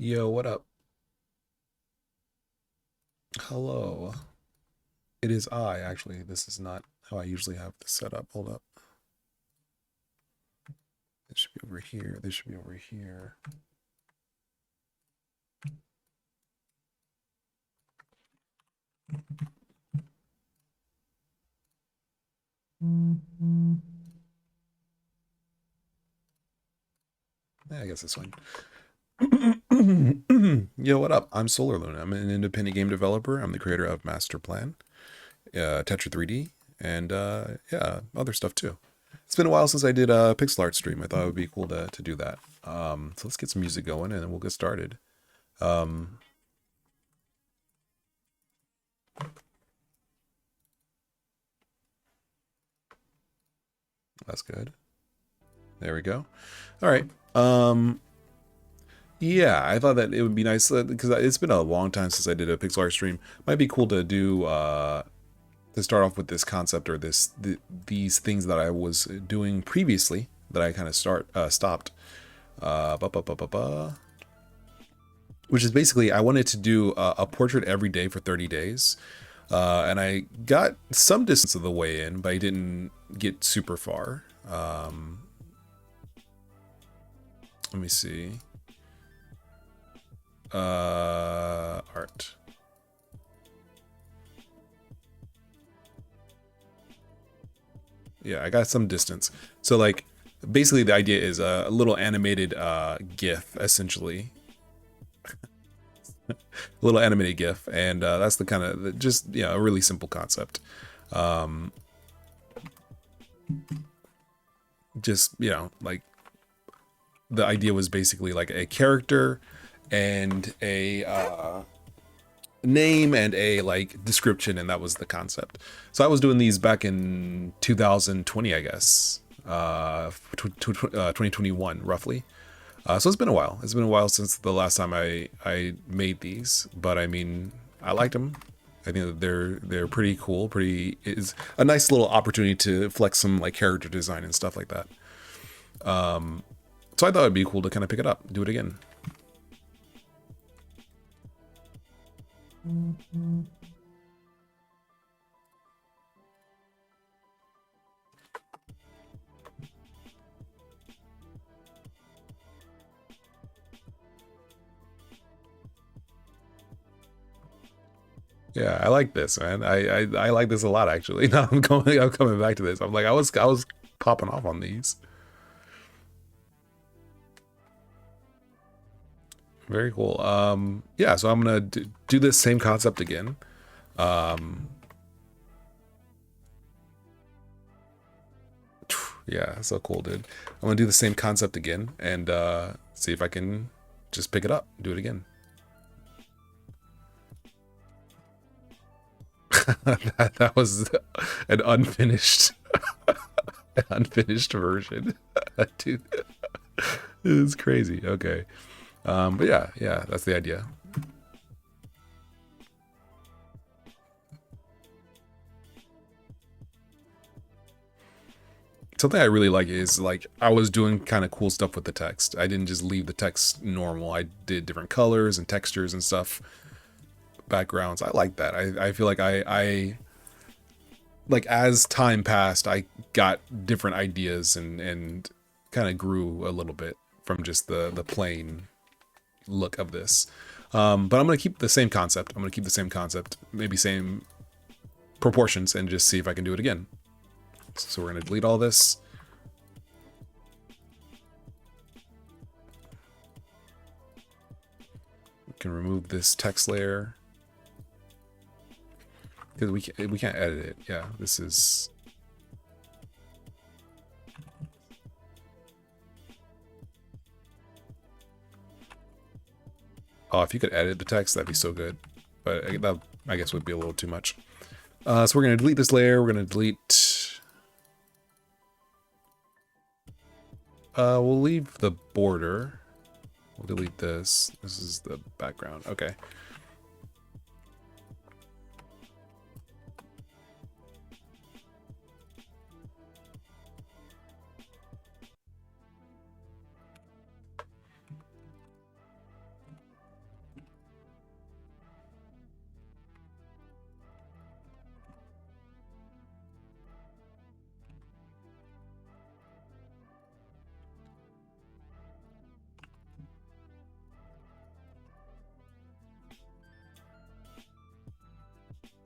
Yo, what up? Hello. It is I, actually. This is not how I usually have this set up. Hold up. This should be over here. This should be over here. Yeah, I guess this one. Yo, what up? I'm Solar Luna. I'm an independent game developer. I'm the creator of Master Plan, Tetra 3D, and yeah, other stuff too. It's been a while since I did a pixel art stream. I thought it would be cool to do that. So let's get some music going and then we'll get started. Um, that's good. There we go. All right. Yeah, I thought that it would be nice because it's been a long time since I did a pixel art stream. Might be cool to do to start off with this concept or these things that I was doing previously that I kind of stopped. Ba, ba, ba, ba, ba. Which is basically I wanted to do a portrait every day for 30 days. And I got some distance of the way in, but I didn't get super far. Let me see. Art. Yeah, I got some distance. So like, basically the idea is a little animated GIF, essentially. A little animated GIF, and that's the kind of just a really simple concept. Um, just like the idea was basically like a character and a name and a like description, and that was the concept. So I was doing these back in 2020, I guess, 2021 roughly. So it's been a while. It's been a while since the last time I made these, but I mean, I liked them. I think that they're pretty cool. Pretty is a nice little opportunity to flex some like character design and stuff like that. So I thought it'd be cool to kind of pick it up, do it again. Yeah, I like this, man. I like this a lot actually. Now I'm coming back to this. I'm like I was popping off on these. Very cool. Yeah, so I'm gonna do this same concept again. Um, yeah, so cool, dude. I'm gonna do the same concept again and see if I can just pick it up, do it again. that was an unfinished, unfinished version, dude. It is crazy. Okay, but yeah, that's the idea. Something I really like is like I was doing kind of cool stuff with the text. I didn't just leave the text normal. I did different colors and textures and stuff, backgrounds. I like that. I feel like I like as time passed, I got different ideas and kind of grew a little bit from just the plain look of this. But I'm gonna keep the same concept. I'm gonna keep the same concept, maybe same proportions, and just see if I can do it again. So we're gonna delete all this. We can remove this text layer because we can't edit it. Yeah, this is. Oh, if you could edit the text, that'd be so good. But that I guess would be a little too much. So we're gonna delete this layer. We're gonna delete. We'll leave the border. We'll delete this. This is the background. Okay.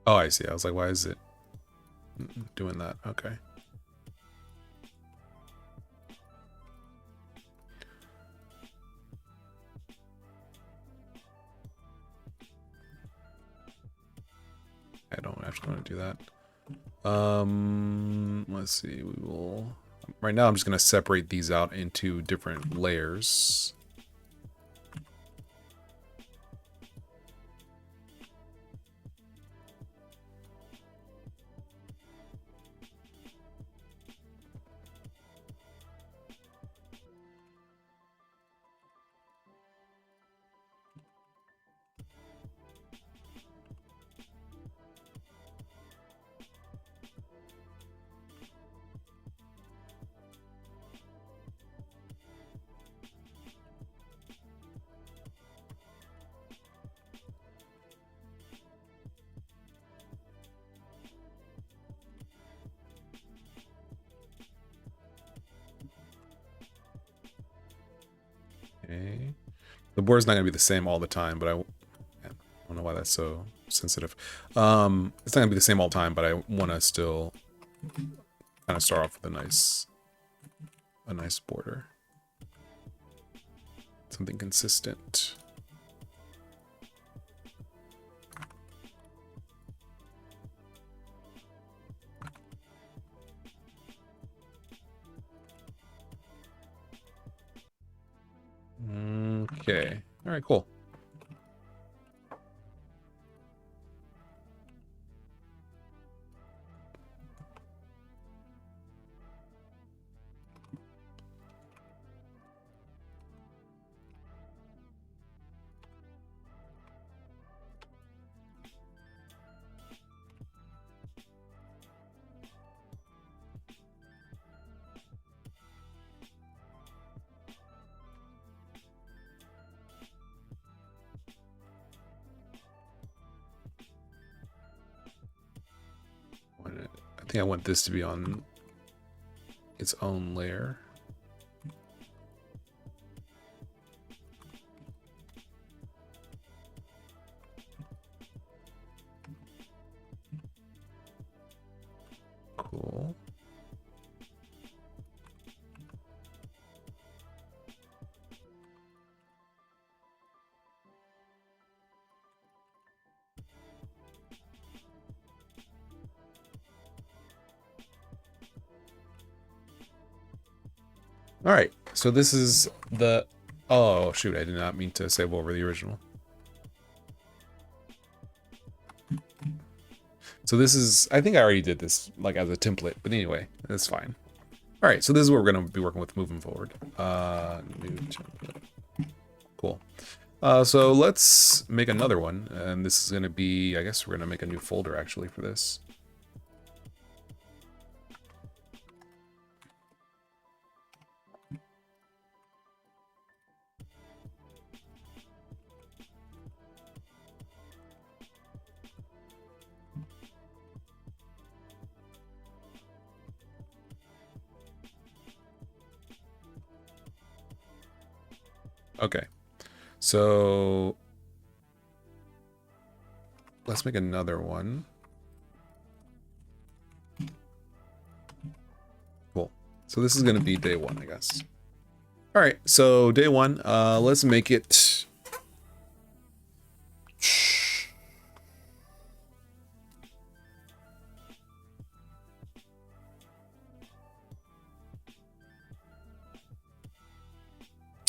Oh, I see. I was like, why is it doing that? Okay. I don't actually want to do that. Let's see. We will. Right now, I'm just going to separate these out into different layers. Okay. The board's not going to be the same all the time, but I don't know why that's so sensitive. It's not going to be the same all the time, but I want to still kind of start off with a nice border. Something consistent. Okay. All right, cool. I think I want this to be on its own layer. Cool. All right, so this is the... Oh, shoot, I did not mean to save over the original. So this is... I think I already did this, like, as a template, but anyway, that's fine. All right, so this is what we're going to be working with moving forward. New template. Cool. So let's make another one, and this is going to be... I guess we're going to make a new folder, actually, for this. Okay, so let's make another one. Cool. So this is going to be day one, I guess. All right, so day one, let's make it...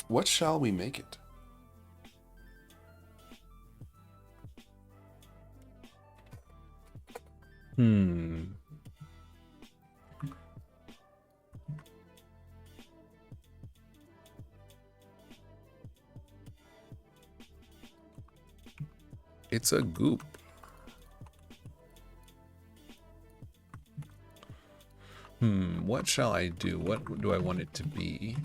What shall we make it? It's a goop. What shall I do? What do I want it to be?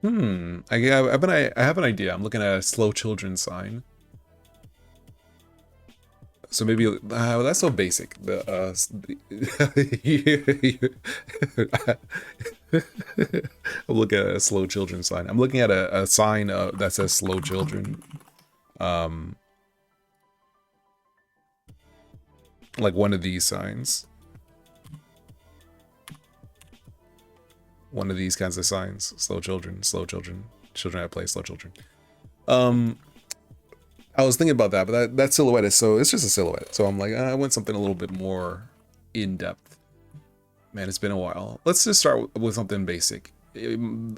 I have an idea. I'm looking at a slow children sign. So maybe that's so basic. I'm looking at a slow children sign. I'm looking at a sign that says slow children. Like one of these signs. One of these kinds of signs. Slow children, children at play, slow children. I was thinking about that, but that silhouette is it's just a silhouette. So I'm like, I want something a little bit more in depth. Man, it's been a while. Let's just start with something basic.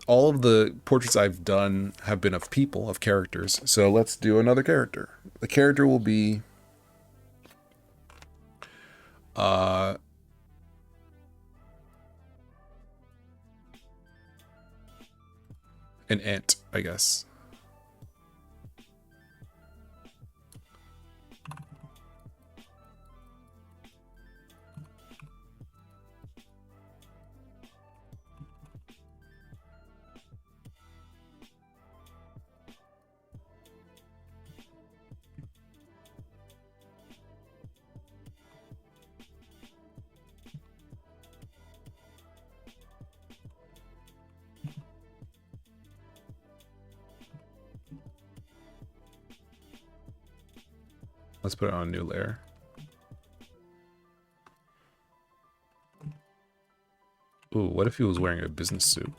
All of the portraits I've done have been of people, of characters. So let's do another character. The character will be an ant, I guess. Let's put it on a new layer. Ooh, what if he was wearing a business suit?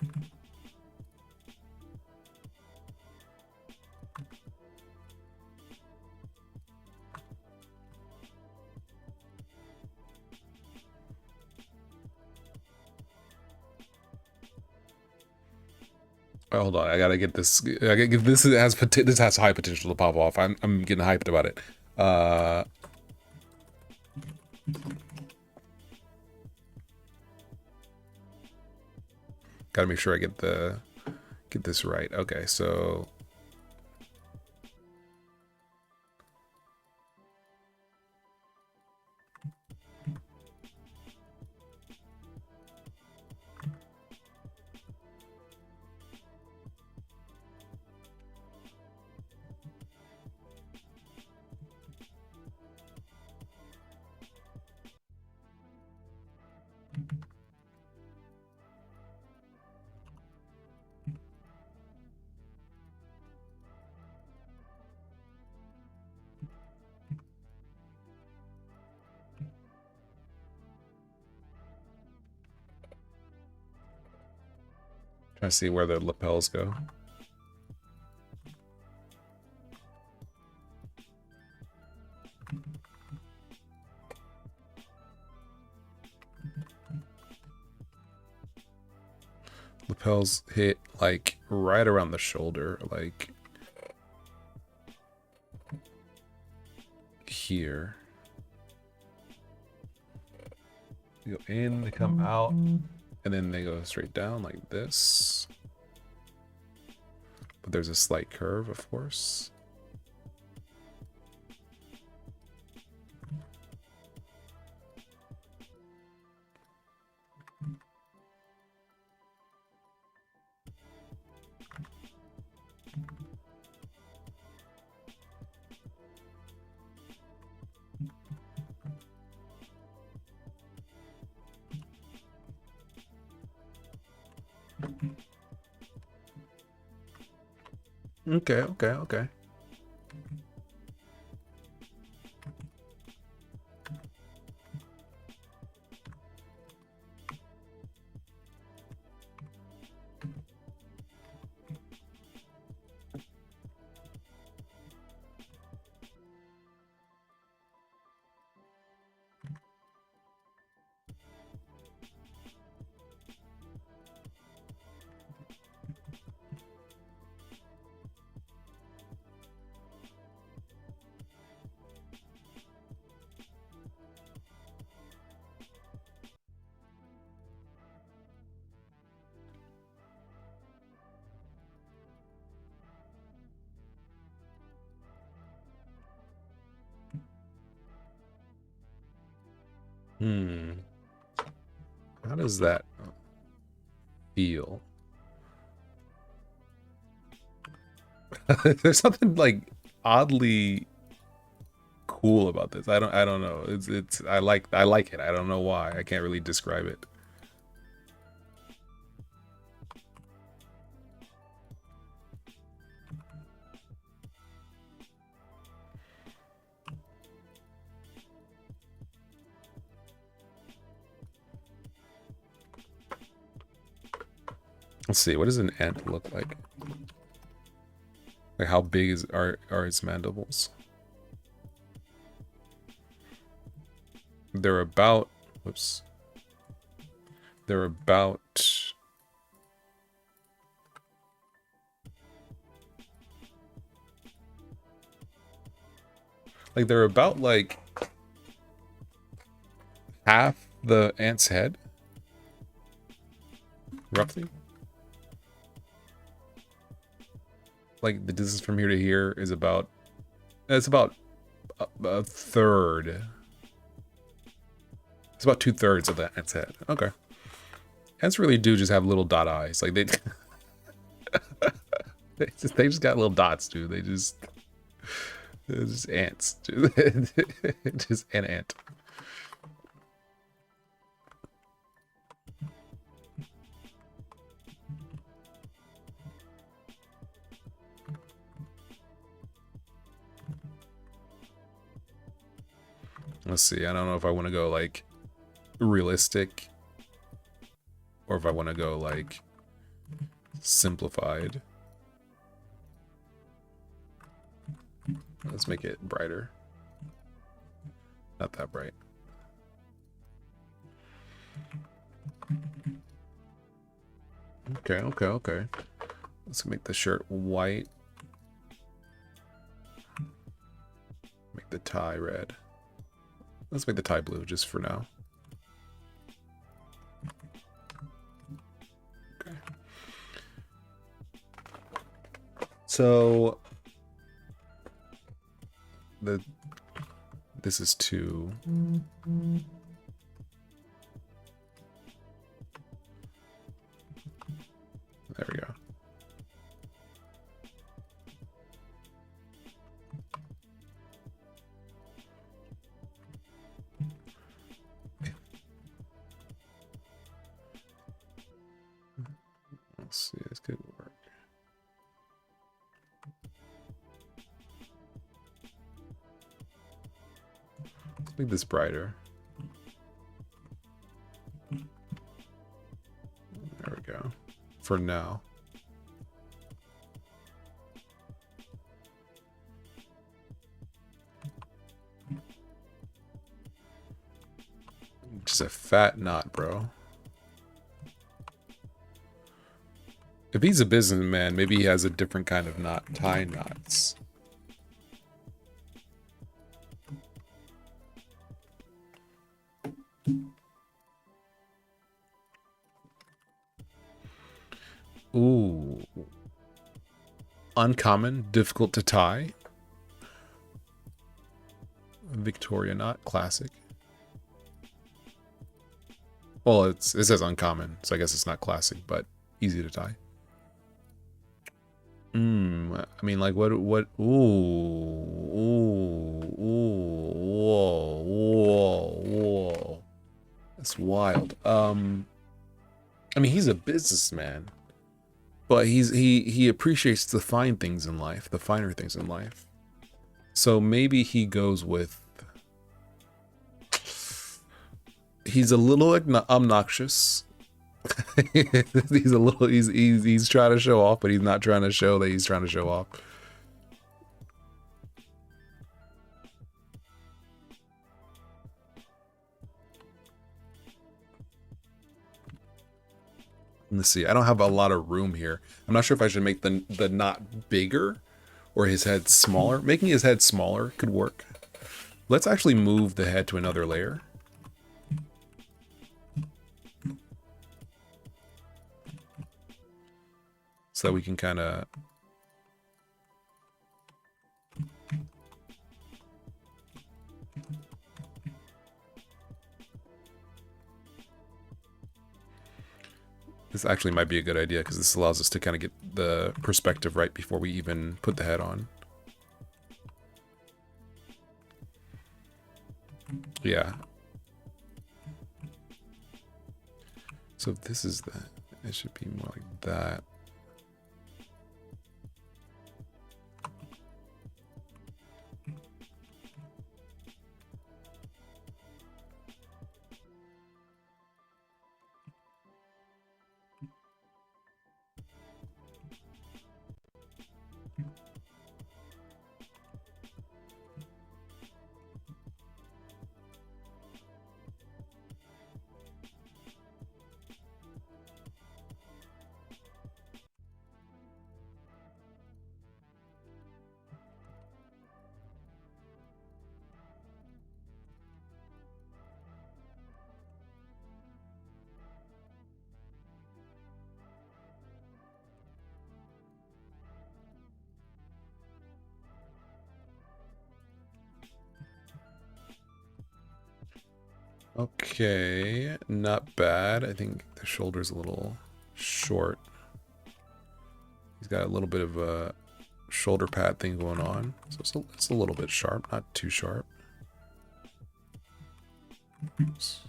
Oh, hold on, I gotta get this. This has high potential to pop off. I'm getting hyped about it. Gotta make sure I get this right. Okay, so trying to see where the lapels go. Lapels hit like right around the shoulder, like here. They go in, they come out, and then they go straight down like this. But there's a slight curve, of course. Okay. How does that feel? There's something like oddly cool about this. I don't know. It's I like it. I don't know why. I can't really describe it. Let's see. What does an ant look like? Like how big are its mandibles? They're about. Whoops. They're about. Like they're about like half the ant's head, roughly. Like the distance from here to here is about. It's about a third. It's about 2/3 of the ant's head. Okay. Ants really do just have little dot eyes. Like they, they just got little dots, dude. They're just ants, dude. Just an ant. Let's see. I don't know if I want to go like realistic or if I want to go like simplified. Let's make it brighter. Not that bright. Okay. Let's make the shirt white. Make the tie red. Let's make the tie blue just for now. Okay. So this is 2. There we go. Let's see, this could work. Let's make this brighter. There we go. For now. Just a fat knot, bro. If he's a businessman, maybe he has a different kind of knot. Tie knots. Ooh. Uncommon, difficult to tie. Victoria knot, classic. Well, it says uncommon, so I guess it's not classic, but easy to tie. I mean, like, what, whoa. That's wild. I mean, he's a businessman, but he appreciates the fine things in life, the finer things in life. So maybe he goes with, he's a little obnoxious. he's trying to show off, but he's not trying to show that he's trying to show off. Let's see. I don't have a lot of room here. I'm not sure if I should make the knot bigger or his head smaller. Making his head smaller could work. Let's actually move the head to another layer. So that we can kind of... This actually might be a good idea because this allows us to kind of get the perspective right before we even put the head on. Yeah. So if this is that, it should be more like that. Okay, not bad. I think the shoulder's a little short. He's got a little bit of a shoulder pad thing going on. So it's a little bit sharp, not too sharp. Oops.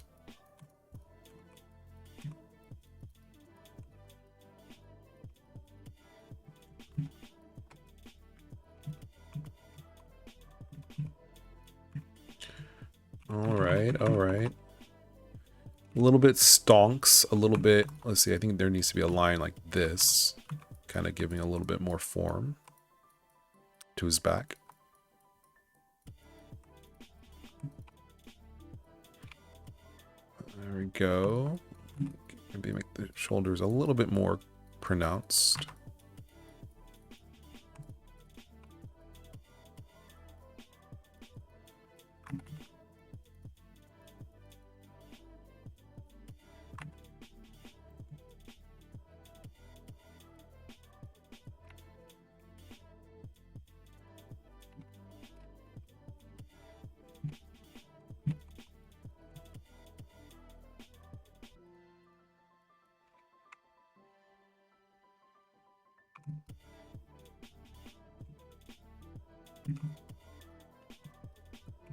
All right. A little bit stonks, a little bit, let's see, I think there needs to be a line like this, kind of giving a little bit more form to his back. There we go. Maybe make the shoulders a little bit more pronounced.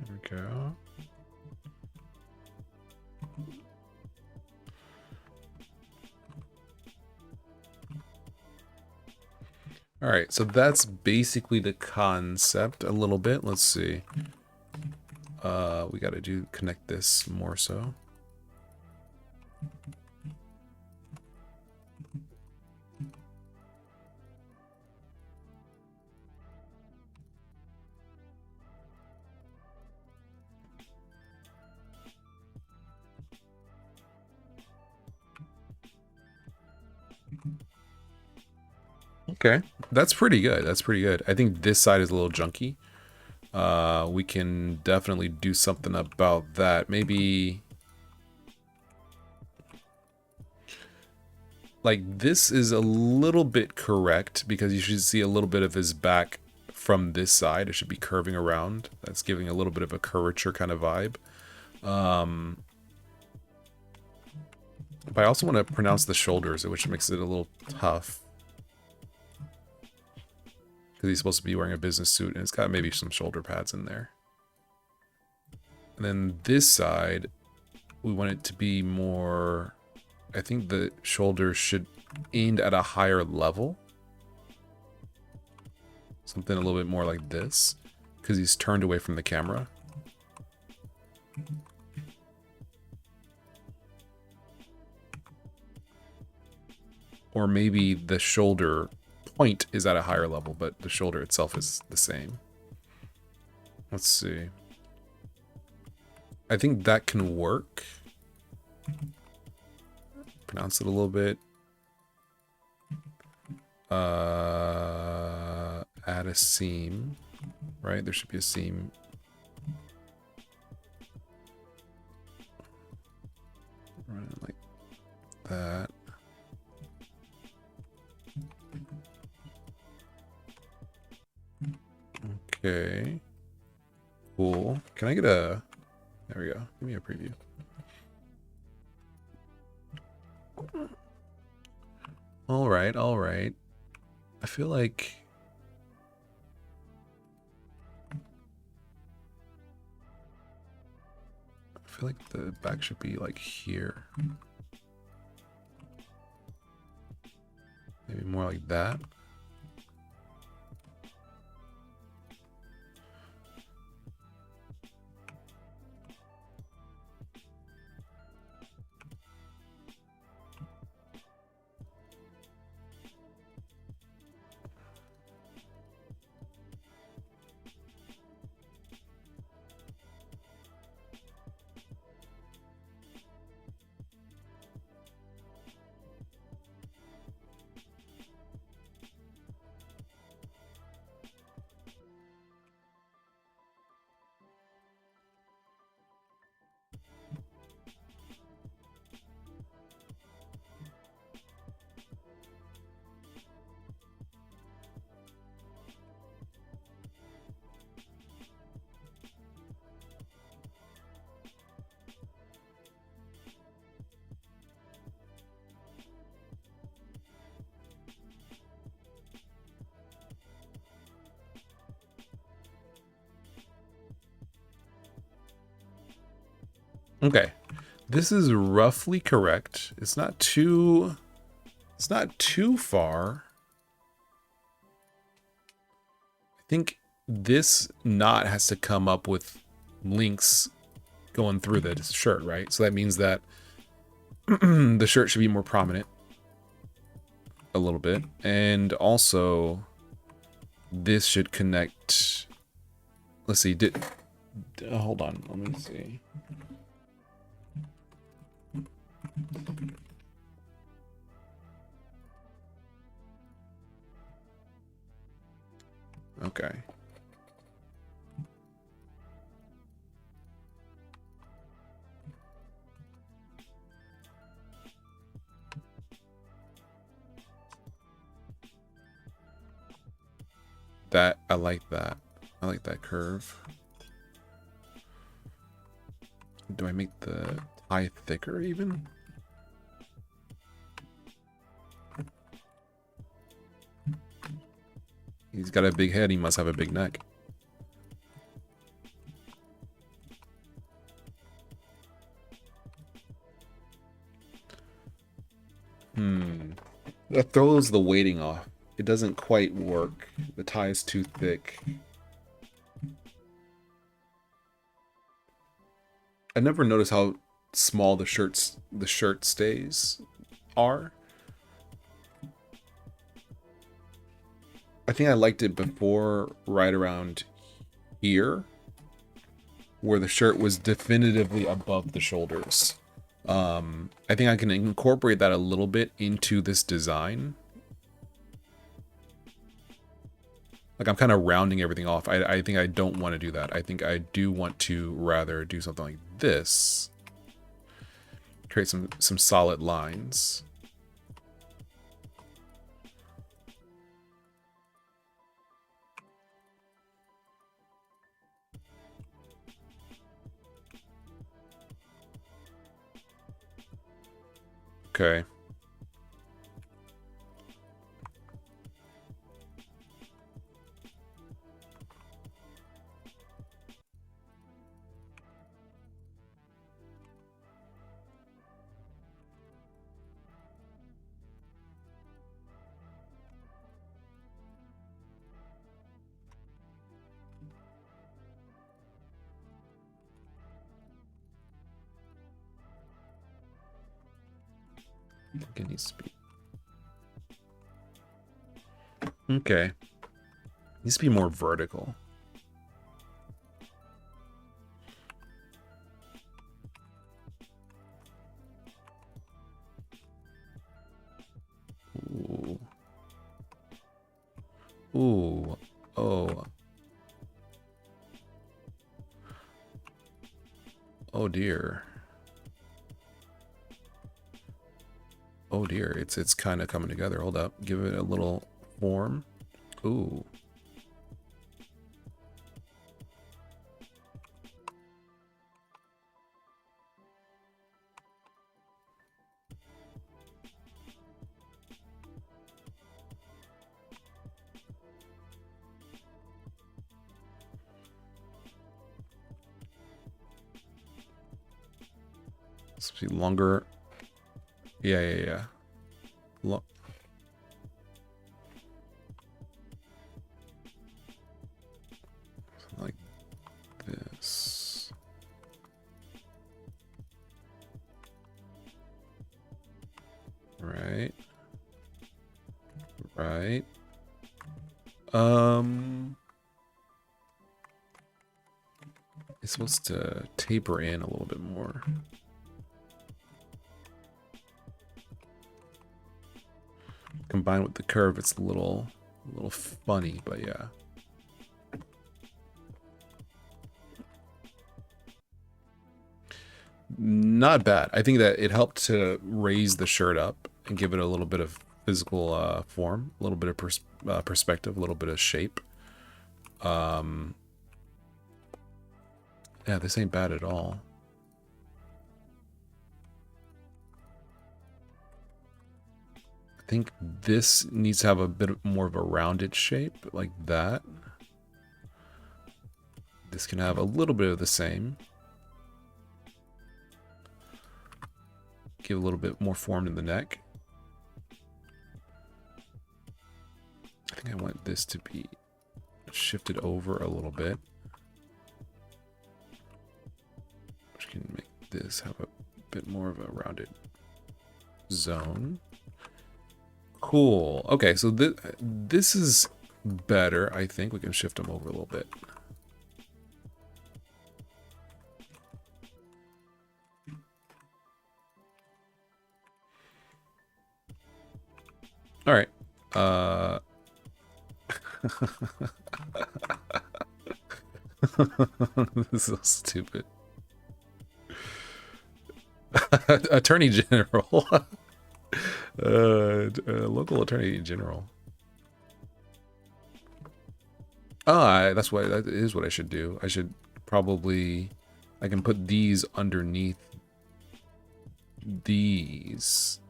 There we go. All right, so that's basically the concept a little bit. Let's see. We got to connect this more so. Okay, that's pretty good. That's pretty good. I think this side is a little junky. We can definitely do something about that. Maybe like this is a little bit correct because you should see a little bit of his back from this side. It should be curving around. That's giving a little bit of a curvature kind of vibe. But I also want to pronounce the shoulders, which makes it a little tough. Because he's supposed to be wearing a business suit, and it's got maybe some shoulder pads in there. And then this side, we want it to be more... I think the shoulders should end at a higher level. Something a little bit more like this. Because he's turned away from the camera. Or maybe the shoulder point is at a higher level, but the shoulder itself is the same. Let's see. I think that can work. Pronounce it a little bit. Add a seam, right? There should be a seam. Run it like that. Okay. Cool. Can I get a... There we go. Give me a preview. All right, all right. I feel like the back should be like here. Maybe more like that. Okay. This is roughly correct. It's not too far. I think this knot has to come up with links going through the shirt, right? So that means that the shirt should be more prominent a little bit. And also this should connect. Let's see. Hold on. Let me see. Okay. That, I like that. I like that curve. Do I make the tie thicker even? He's got a big head, he must have a big neck. That throws the weighting off. It doesn't quite work. The tie is too thick. I never noticed how small the shirt stays are. I think I liked it before, right around here, where the shirt was definitively above the shoulders. I think I can incorporate that a little bit into this design. Like, I'm kind of rounding everything off. I think I don't want to do that. I think I do want to rather do something like this. Create some solid lines. Okay. I think it needs to be. Okay. It needs to be more vertical. Ooh. Ooh. Oh. Oh dear. Oh dear. It's kind of coming together. Hold up. Give it a little form. Ooh. Supposed to be longer. Yeah. Like this. Right. It's supposed to taper in a little bit more. Combined with the curve, it's a little funny, but yeah. Not bad. I think that it helped to raise the shirt up and give it a little bit of physical form, a little bit of perspective, a little bit of shape. Yeah, this ain't bad at all. I think this needs to have a bit more of a rounded shape, like that. This can have a little bit of the same. Give a little bit more form to the neck. I think I want this to be shifted over a little bit. Which can make this have a bit more of a rounded zone. Cool. Okay, so this is better, I think. We can shift them over a little bit. All right. This is so stupid. Attorney General. Local Attorney General. That is what I should do. I should probably, I can put these underneath these.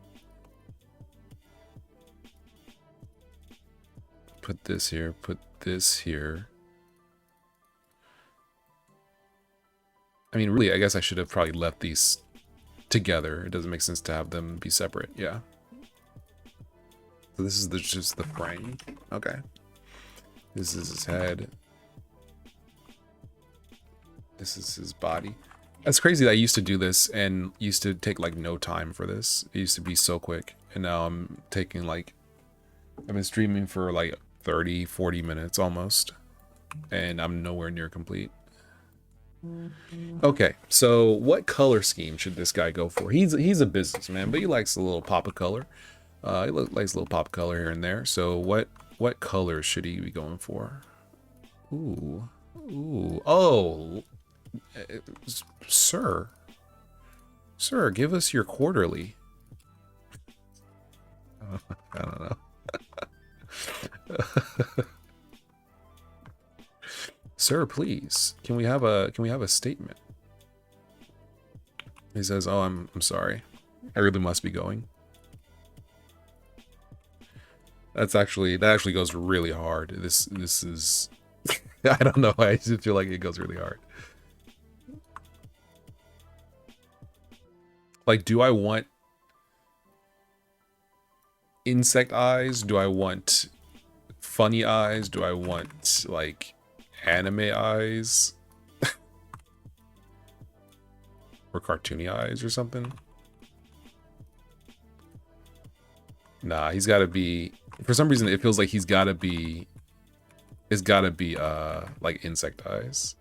Put this here, put this here. I mean, really, I guess I should have probably left these together. It doesn't make sense to have them be separate. Yeah. So this is just the frame. Okay. This is his head. This is his body. That's crazy that I used to do this and used to take like no time for this. It used to be so quick. And now I'm taking like, I've been streaming for like 30, 40 minutes almost. And I'm nowhere near complete. Okay, so what color scheme should this guy go for? He's a businessman, but he likes a little pop of color. He likes a little pop of color here and there. So what color should he be going for? Ooh, oh, sir, give us your quarterly. I don't know. Sir, please, can we have a statement? He says, "Oh, I'm sorry. I really must be going." That actually goes really hard. This is I don't know. I just feel like it goes really hard. Like, do I want insect eyes? Do I want funny eyes? Do I want like anime eyes? Or cartoony eyes or something? Nah, he's gotta be, for some reason it feels like it's gotta be like insect eyes.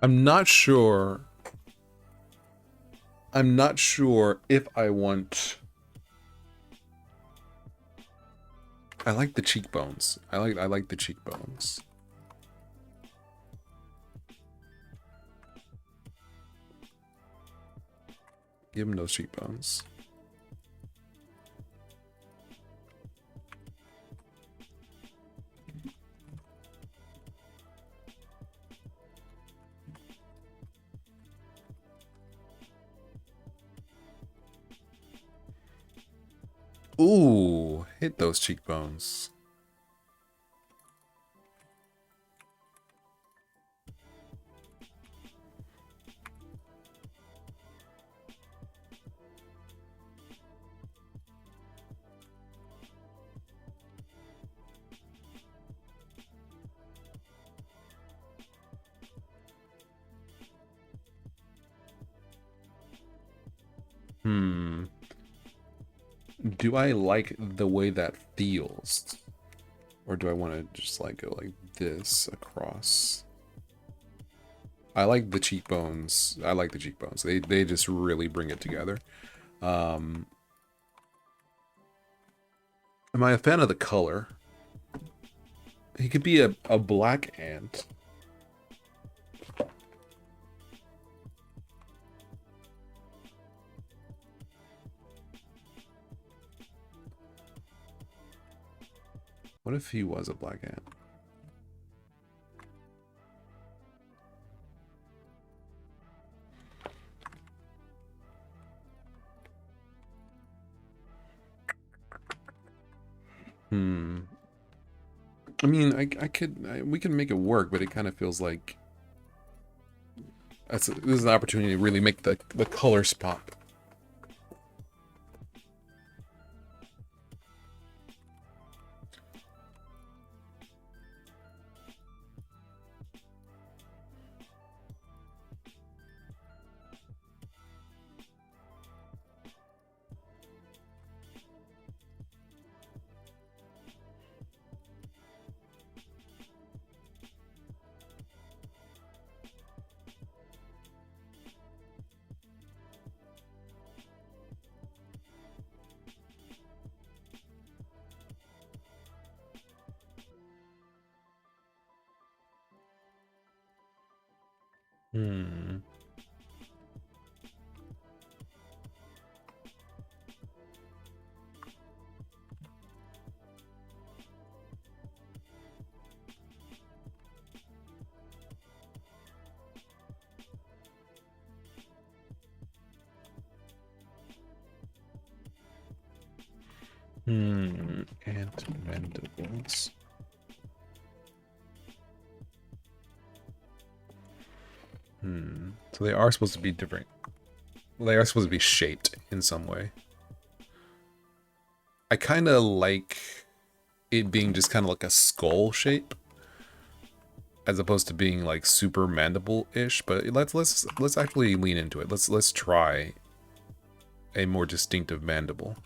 I'm not sure. I'm not sure if I want. I like the cheekbones. I like the cheekbones. Give him those cheekbones. Ooh, hit those cheekbones. Do I like the way that feels? Or do I want to just like go like this across? I like the cheekbones. I like the cheekbones. They just really bring it together. Am I a fan of the color? He could be a black ant. What if he was a black ant? I mean, we can make it work, but it kind of feels like this is an opportunity to really make the colors pop. Ant mandibles. So they are supposed to be different. Well, they are supposed to be shaped in some way. I kind of like it being just kind of like a skull shape, as opposed to being like super mandible-ish. But let's actually lean into it. Let's try a more distinctive mandible.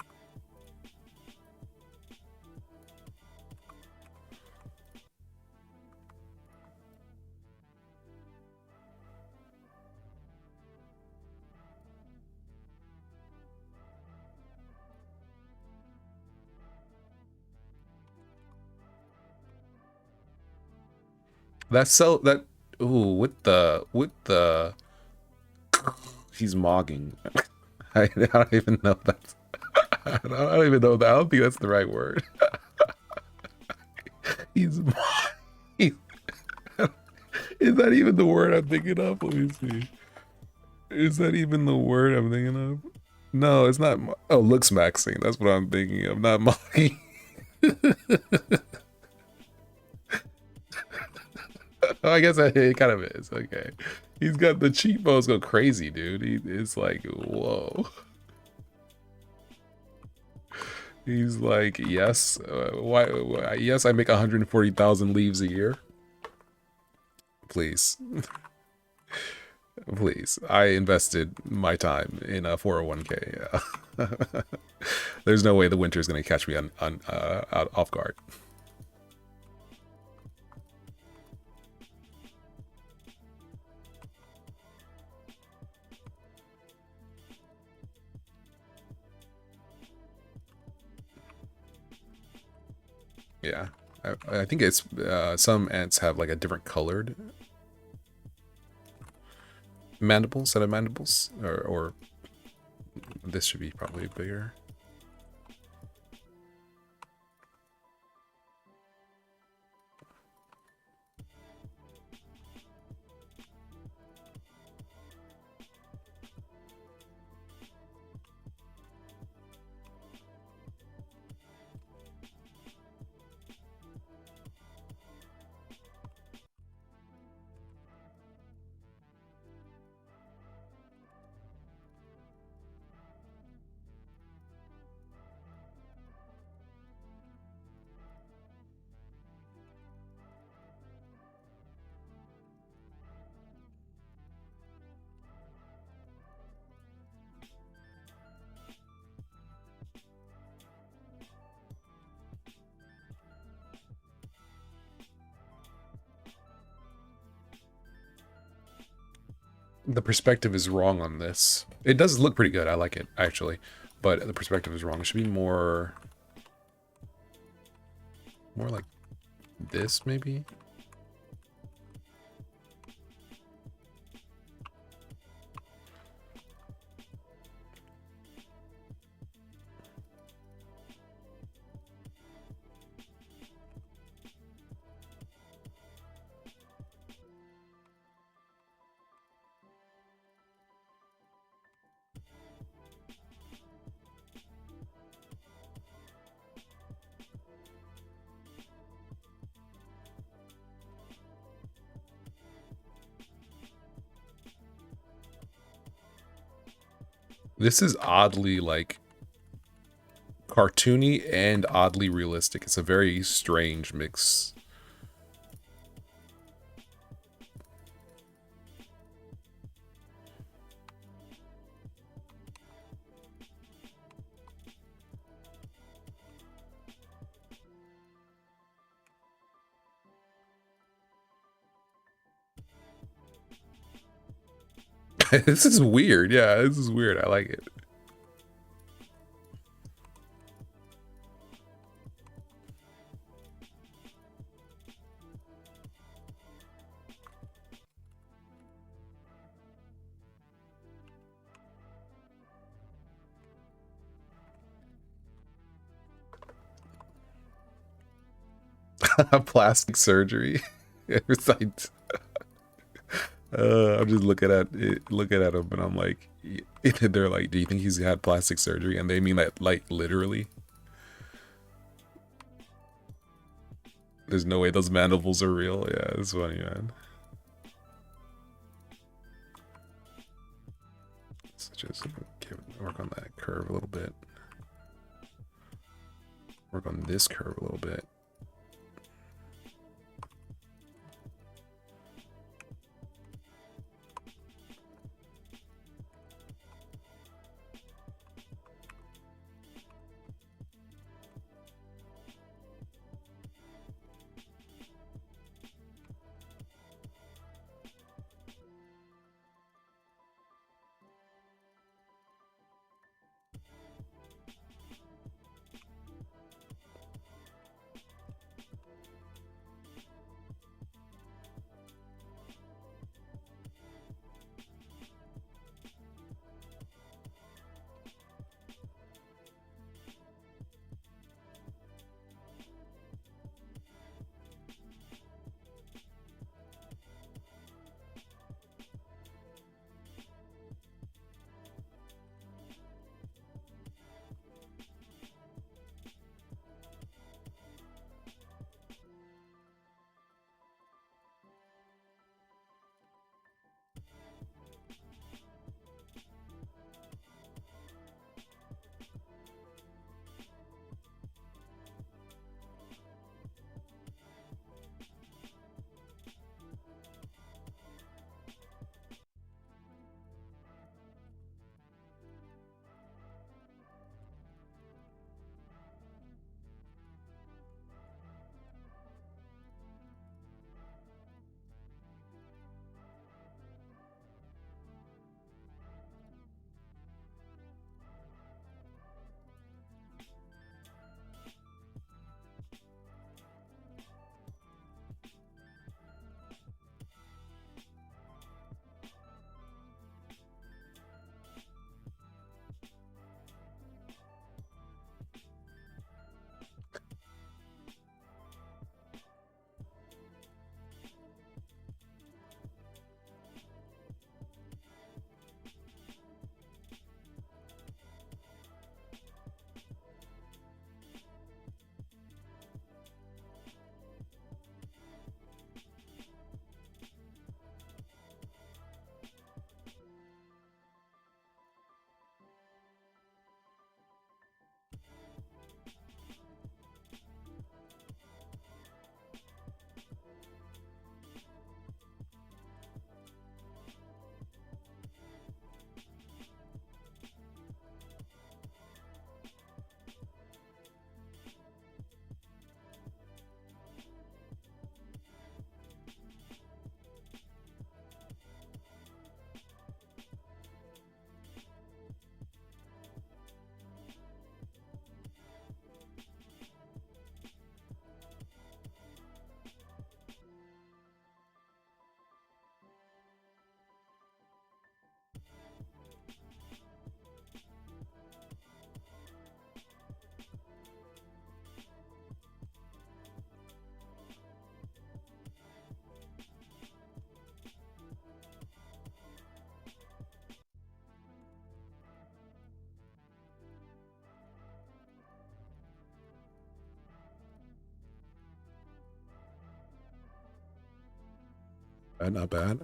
That's so that ooh with the he's mogging. I don't even know that's I don't even know that. I don't think that's the right word. he's, he's is that even the word I'm thinking of? Let me see. Is that even the word I'm thinking of? No, it's not. Oh, looks maxing. That's what I'm thinking of. Not mocking. Oh, I guess it kind of is. Okay. He's got the cheekbones go crazy, dude. It's like, whoa. He's like, yes. Why? Yes, I make 140,000 leaves a year. Please. Please. I invested my time in a 401k. There's no way the winter is going to catch me out off guard. Yeah, I think it's some ants have like a different colored mandibles, set of mandibles, or this should be probably bigger. The perspective is wrong on this. It does look pretty good. I like it, actually. But the perspective is wrong. It should be more like this, maybe? This is oddly, like, cartoony and oddly realistic. It's a very strange mix. This is weird. Yeah, this is weird. I like it. Plastic surgery. It's like, I'm just looking at them, and I'm like, they're like, do you think he's had plastic surgery? And they mean that, like, literally. There's no way those mandibles are real. Yeah, it's funny, man. So just work on that curve a little bit. Work on this curve a little bit. Not bad.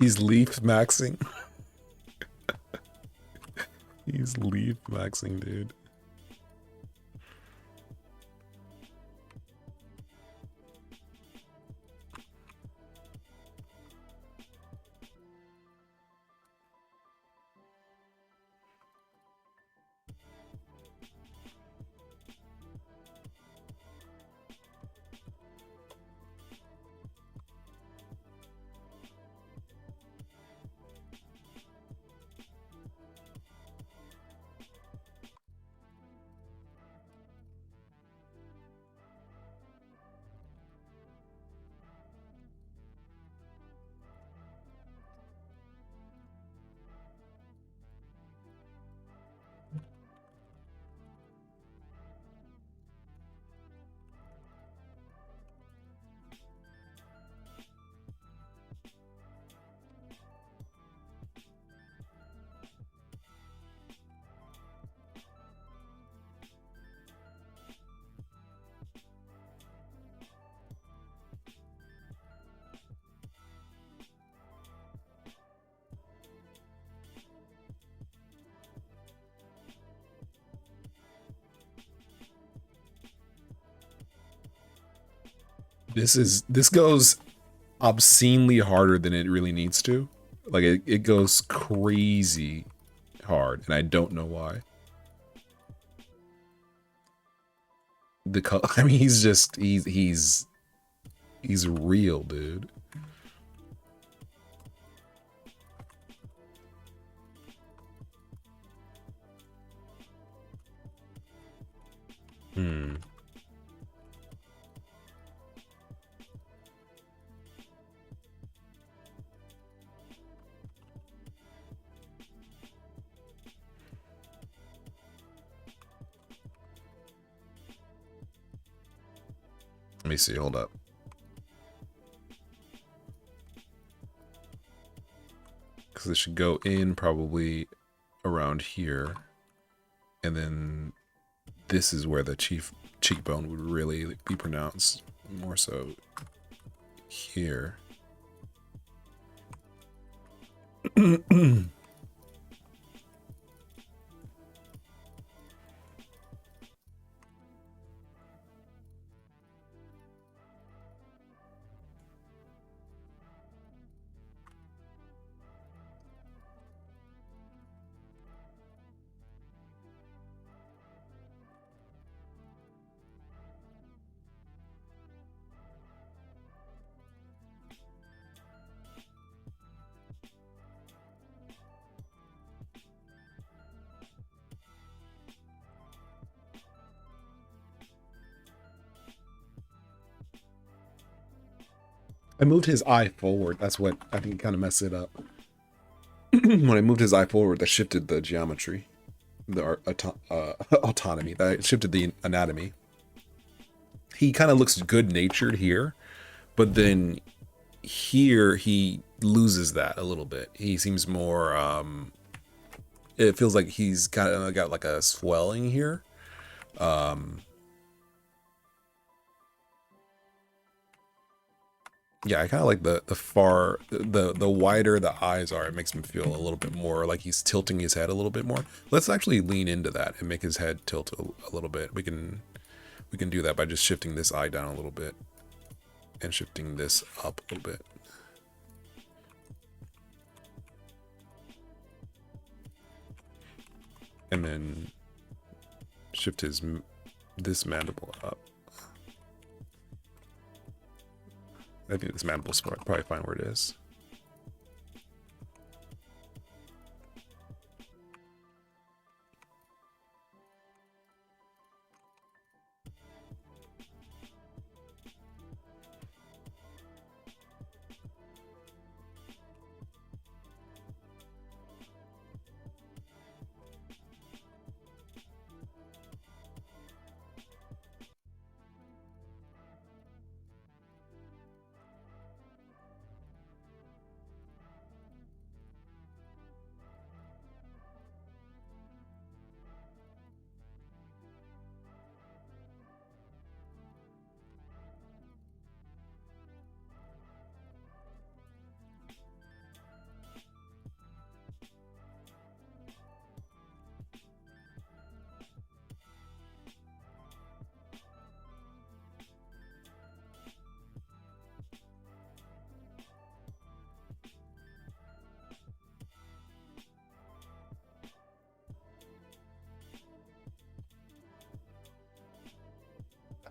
He's leaf maxing. He's leaf maxing, dude. This goes obscenely harder than it really needs to. Like it goes crazy hard, and I don't know why. The color, I mean, he's real, dude. Hmm. Let me see, hold up. Because it should go in probably around here. And then this is where the cheekbone would really be pronounced. More so here. I moved his eye forward. That's what I think kind of messed it up. When I moved his eye forward, that shifted the geometry, the autonomy. That shifted the anatomy. He kind of looks good-natured here, but then here he loses that a little bit. He seems more. It feels like he's kind of got like a swelling here. Yeah, I kind of like the wider the eyes are, it makes him feel a little bit more like he's tilting his head a little bit more. Let's actually lean into that and make his head tilt a little bit. We can do that by just shifting this eye down a little bit and shifting this up a little bit. And then shift this mandible up. I think this mandible's probably fine where it is.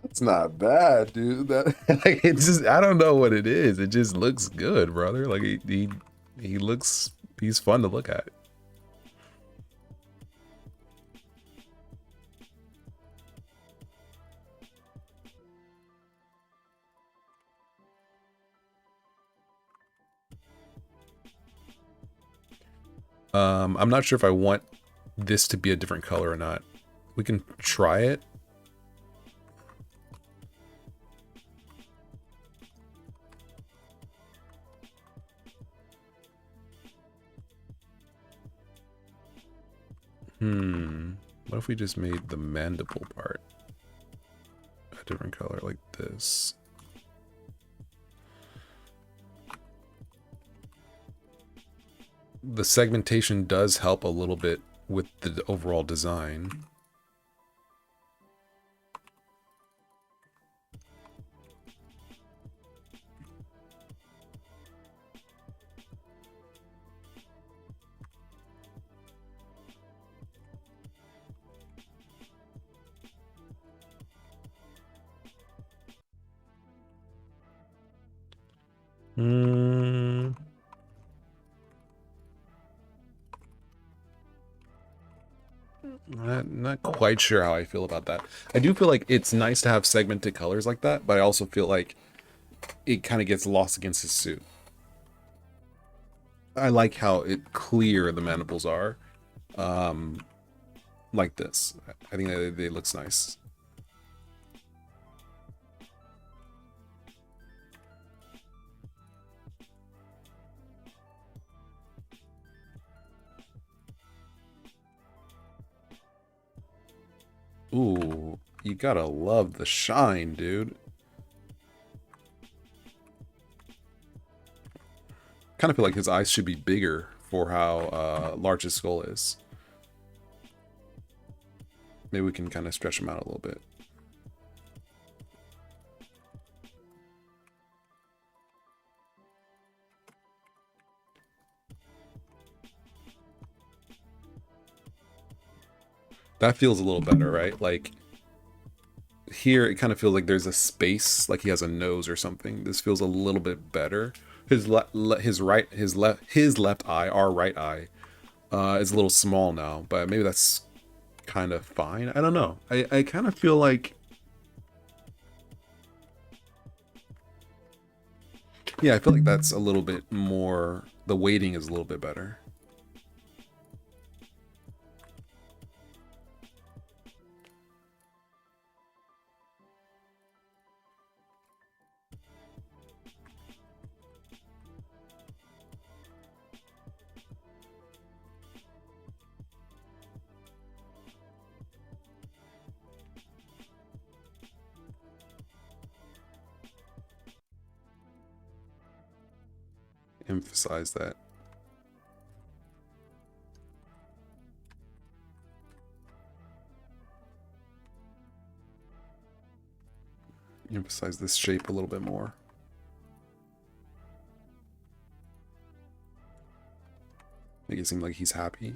It's not bad, dude. That like it's just I don't know what it is. It just looks good, brother. Like he looks he's fun to look at. I'm not sure if I want this to be a different color or not. We can try it. What if we just made the mandible part a different color like this? The segmentation does help a little bit with the overall design. Not quite sure how I feel about that. I do feel like it's nice to have segmented colors like that, but I also feel like it kind of gets lost against his suit. I like how clear the mandibles are, like this. I think they looks nice. Ooh, you gotta love the shine, dude. Kind of feel like his eyes should be bigger for how large his skull is. Maybe we can kind of stretch him out a little bit. That feels a little better, right? Like here it kind of feels like there's a space, like he has a nose or something. This feels a little bit better. His left eye, our right eye, is a little small now, but maybe that's kind of fine. I don't know. I kind of feel like, yeah, I feel like that's a little bit more, the weighting is a little bit better. Emphasize that. Emphasize this shape a little bit more. Make it seem like he's happy.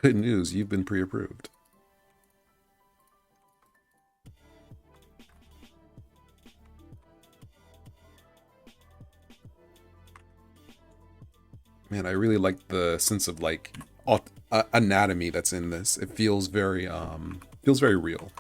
Good news, you've been pre-approved. Man, I really like the sense of like anatomy that's in this. It feels very real.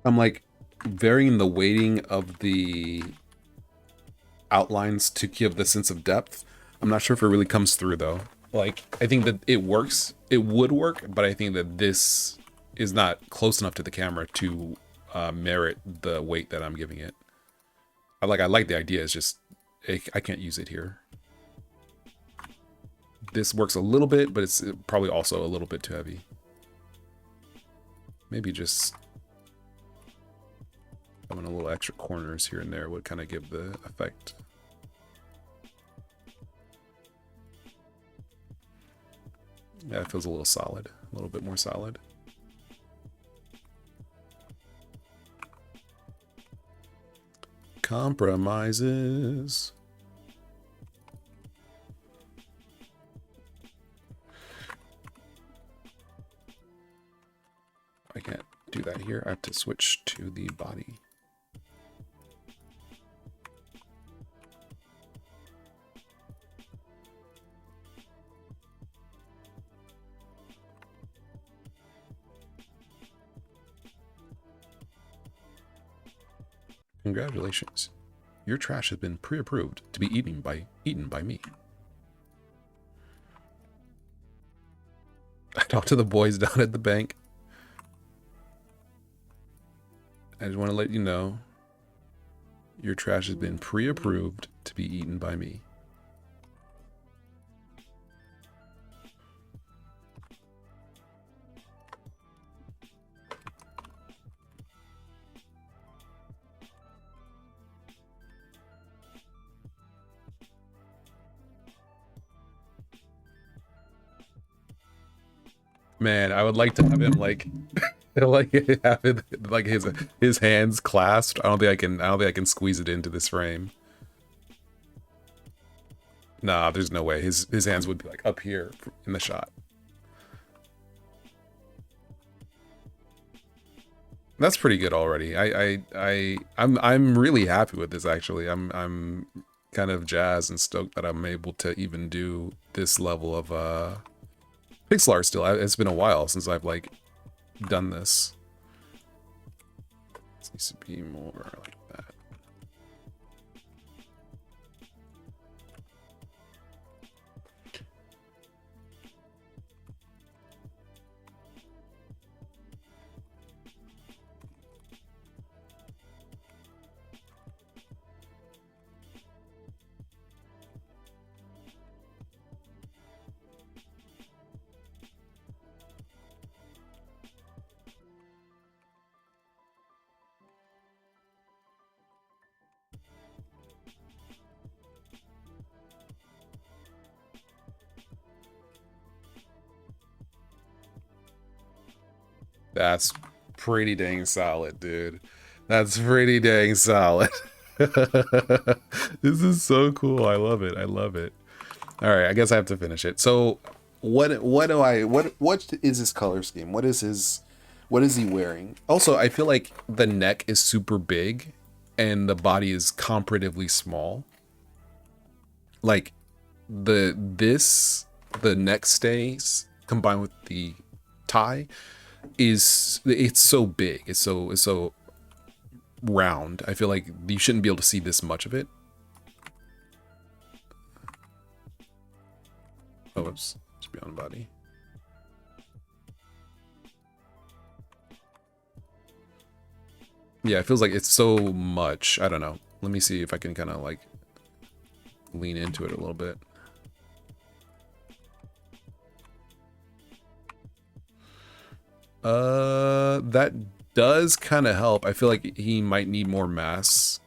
I'm like varying the weighting of the outlines to give the sense of depth. I'm not sure if it really comes through though. Like, I think that it works. It would work, but I think that this is not close enough to the camera to merit the weight that I'm giving it. I like the idea. It's just I can't use it here. This works a little bit, but it's probably also a little bit too heavy. Maybe just having a little extra corners here and there would kind of give the effect. Yeah, it feels a little solid, a little bit more solid. Compromises. I can't do that here. I have to switch to the body. Congratulations. Your trash has been pre-approved to be eaten by me. I talked to the boys down at the bank. I just want to let you know your trash has been pre-approved to be eaten by me. Man, I would like to have him like like have it, like his hands clasped. I don't think I can squeeze it into this frame. Nah, there's no way. His hands would be like up here in the shot. That's pretty good already. I'm really happy with this actually. I'm kind of jazzed and stoked that I'm able to even do this level of pixel art still. It's been a while since I've like done this. It needs to be more like that. That's pretty dang solid, dude. That's pretty dang solid. This is so cool. I love it. I love it. All right, I guess I have to finish it. So, what is his color scheme? What is he wearing? Also, I feel like the neck is super big and the body is comparatively small. Like the neck stays combined with the tie it's so big. It's so round. I feel like you shouldn't be able to see this much of it. Oh, whoops. Just beyond body. Yeah, it feels like it's so much. I don't know. Let me see if I can kind of like lean into it a little bit. That does kind of help. I feel like he might need more mass.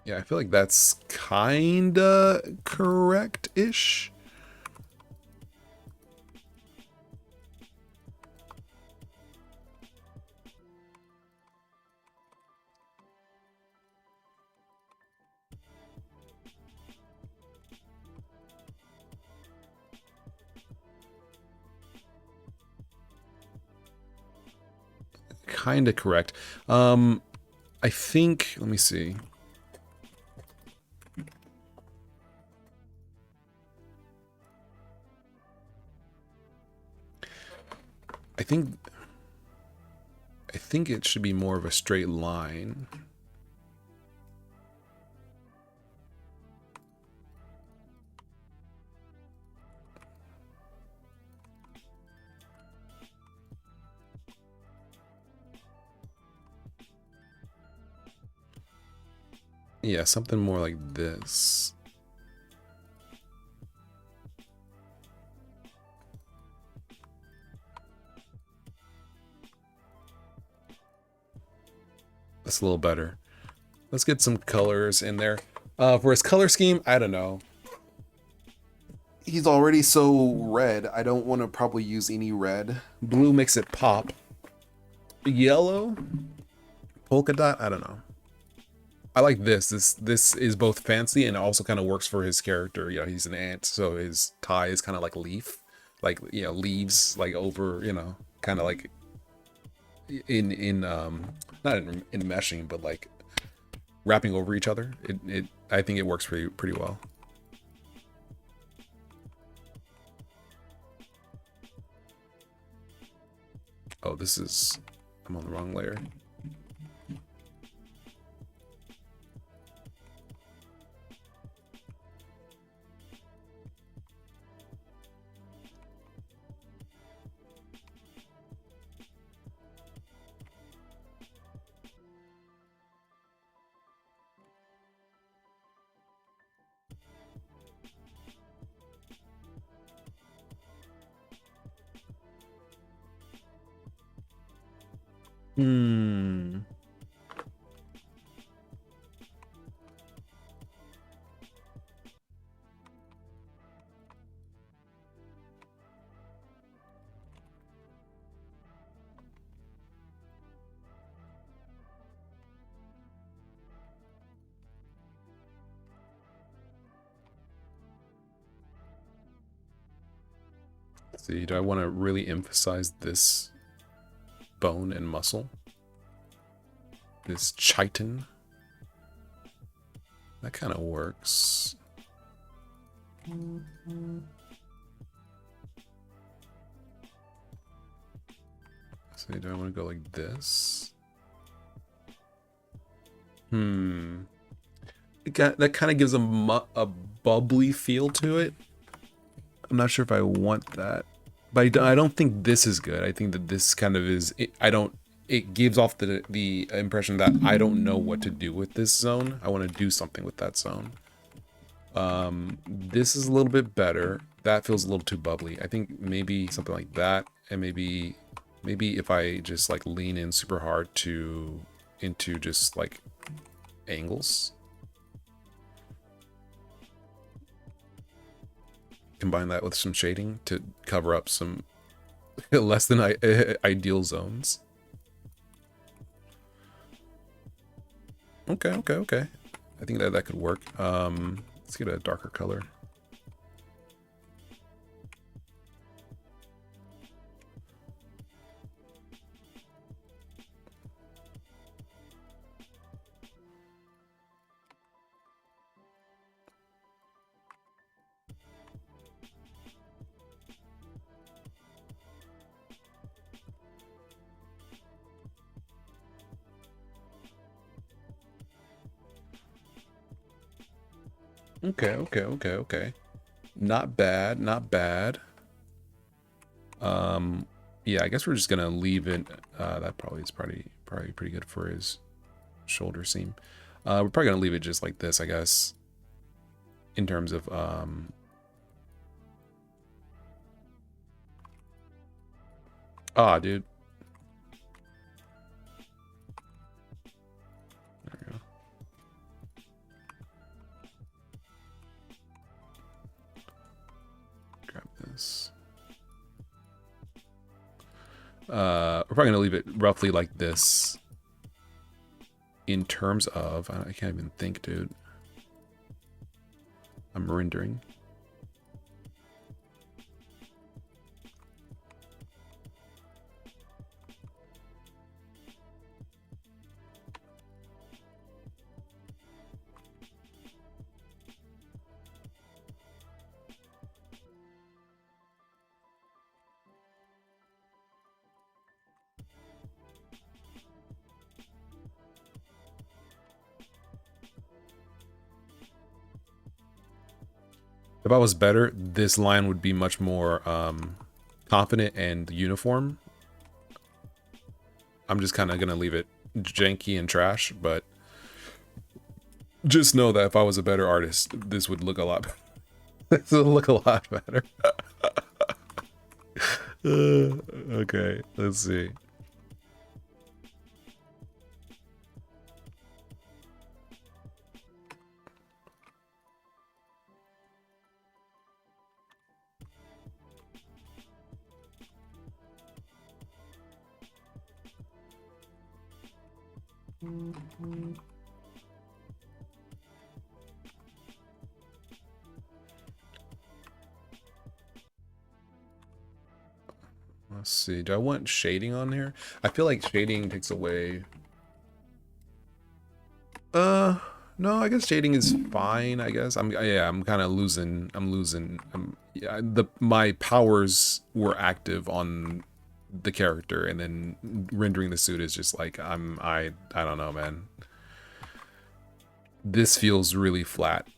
Yeah, I feel like that's kinda correct-ish. Kinda correct. I think, let me see. I think it should be more of a straight line. Yeah, something more like this. That's a little better. Let's get some colors in there. For his color scheme, I don't know. He's already so red. I don't want to probably use any red. Blue makes it pop. Yellow? Polka dot? I don't know. I like this. This is both fancy and also kind of works for his character. You know, he's an ant, so his tie is kind of like leaf. Like, you know, leaves like over, you know, kind of like in not in meshing, but like wrapping over each other. I think it works pretty well. Oh, I'm on the wrong layer. Hmm. Let's see, do I want to really emphasize this bone and muscle? This chitin? That kind of works. So do I want to go like this? That kind of gives a bubbly feel to it. I'm not sure if I want that, but I don't think this is good. I think that this kind of is. It gives off the impression that I don't know what to do with this zone. I want to do something with that zone. This is a little bit better. That feels a little too bubbly. I think maybe something like that, and maybe if I just like lean in super hard into just like angles. Combine that with some shading to cover up some less than ideal zones. Okay. I think that could work. Let's get a darker color. Okay. Not bad. Yeah, I guess we're just gonna leave it. That probably is probably pretty good for his shoulder seam. We're probably gonna leave it just like this, I guess. In terms of dude. There we go. Grab this. We're probably gonna leave it roughly like this. In terms of, I can't even think, dude. I'm rendering. If I was better, this line would be much more confident and uniform. I'm just kind of going to leave it janky and trash, but just know that if I was a better artist, this would look a lot better. This would look a lot better. Okay, let's see. Let's see. Do I want shading on here? I feel like shading takes away. No, I guess shading is fine. I guess I'm kind of losing. Yeah, my powers were active on the character, and then rendering the suit is just like I don't know, man. This feels really flat.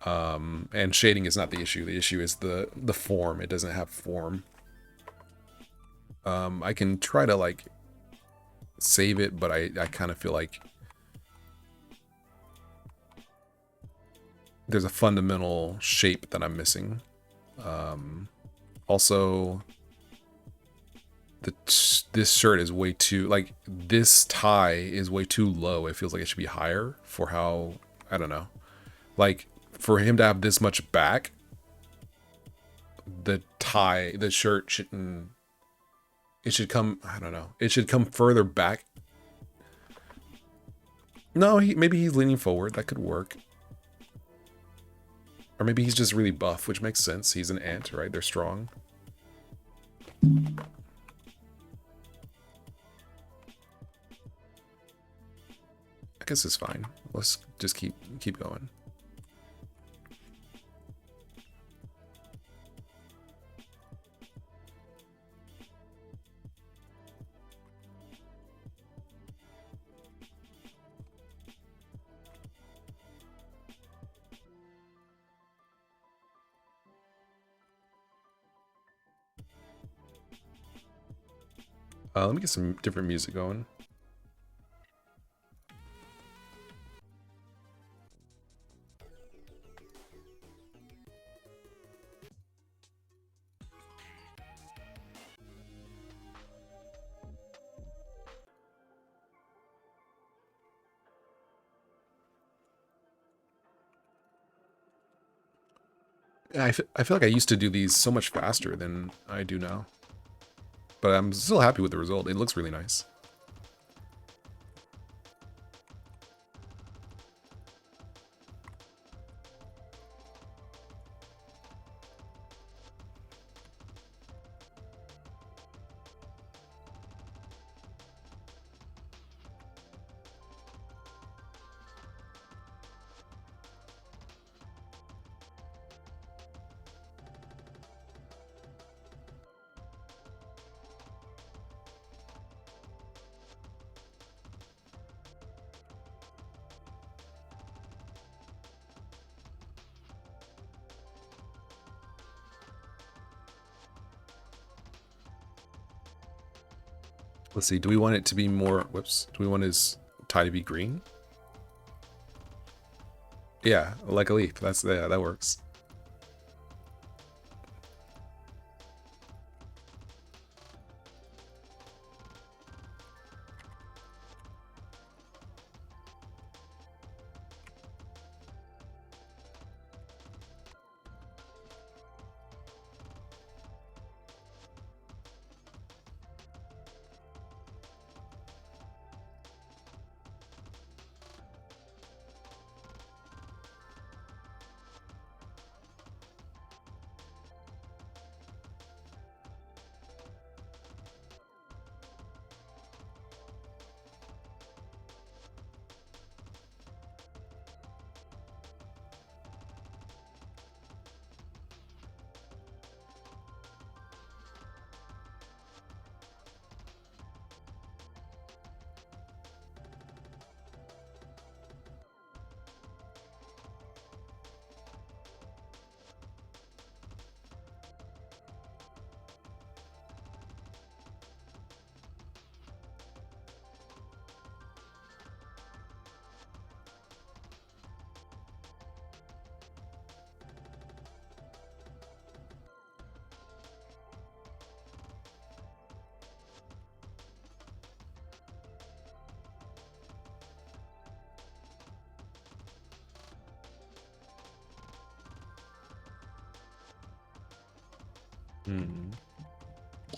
And shading is not the issue. The issue is the form. It doesn't have form. I can try to like save it, but I kind of feel like there's a fundamental shape that I'm missing. Also, this shirt is way too, like, this tie is way too low. It feels like it should be higher for how, I don't know. Like, for him to have this much back, the shirt shouldn't, it should come, I don't know. It should come further back. No, maybe he's leaning forward. That could work. Or maybe he's just really buff, which makes sense. He's an ant, right? They're strong. I guess it's fine. Let's just keep going. Let me get some different music going. I feel like I used to do these so much faster than I do now. But I'm still happy with the result. It looks really nice. Let's see, do we want it to be more, whoops, do we want his tie to be green? Yeah, like a leaf, yeah, that works.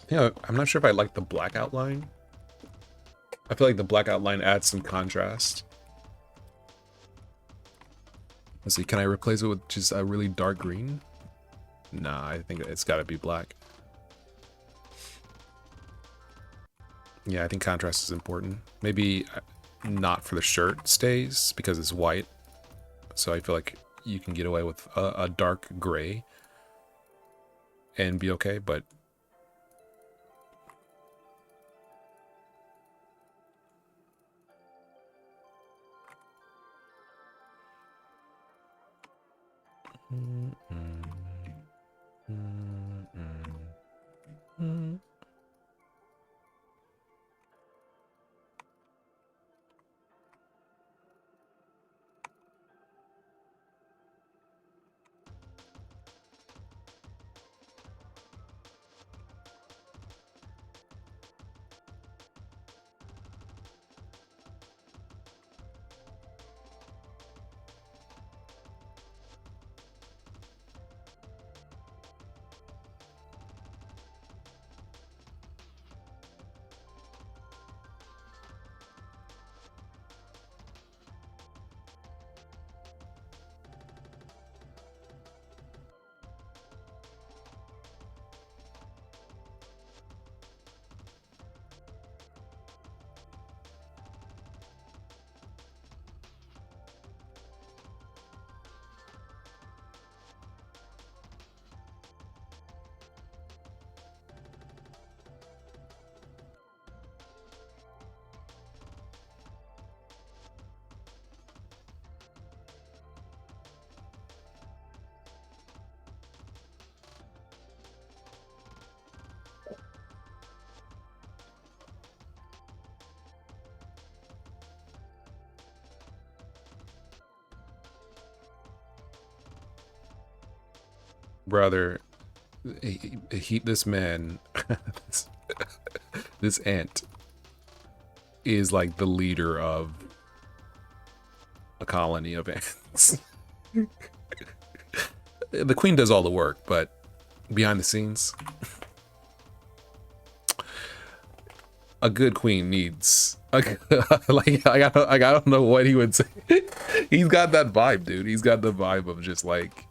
Yeah, I'm not sure if I like the black outline. I feel like the black outline adds some contrast. Let's see, can I replace it with just a really dark green? Nah, I think it's gotta be black. Yeah, I think contrast is important. Maybe not for the shirt stays because it's white. So I feel like you can get away with a dark gray and be okay, but brother. This man, this ant is like the leader of a colony of ants. The queen does all the work, but behind the scenes, a good queen needs like I don't know what he would say. He's got that vibe, dude. He's got the vibe of just like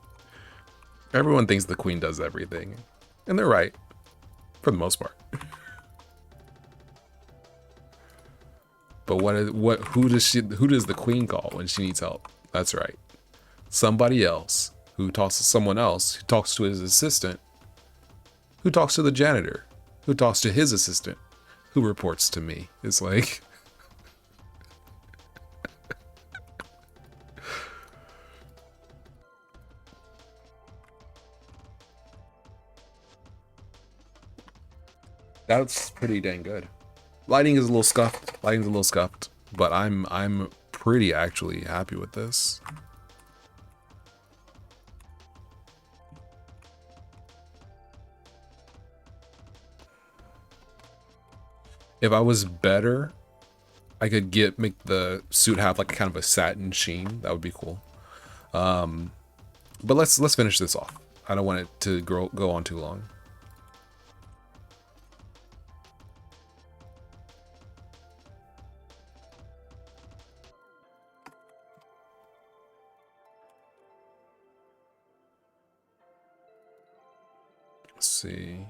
everyone thinks the queen does everything, and they're right for the most part. But who does the queen call when she needs help? That's right, somebody else who talks to someone else, who talks to his assistant, who talks to the janitor, who talks to his assistant, who reports to me. It's like that's pretty dang good. Lighting is a little scuffed, but I'm pretty actually happy with this. If I was better, I could make the suit have like kind of a satin sheen. That would be cool. But let's finish this off. I don't want it to go on too long. Let's see.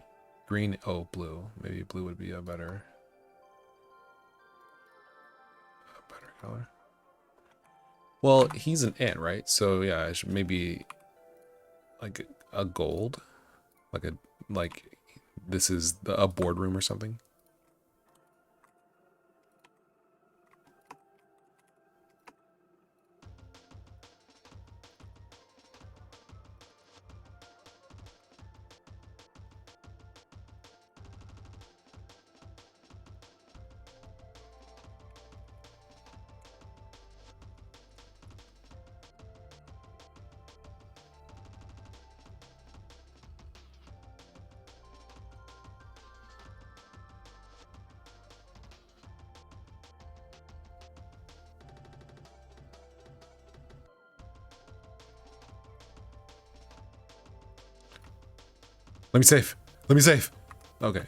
Green, oh, blue. Maybe blue would be a better color. Well, he's an ant, right? So yeah, I should maybe like a gold, like this is a boardroom or something. Let me save. Let me save. Okay.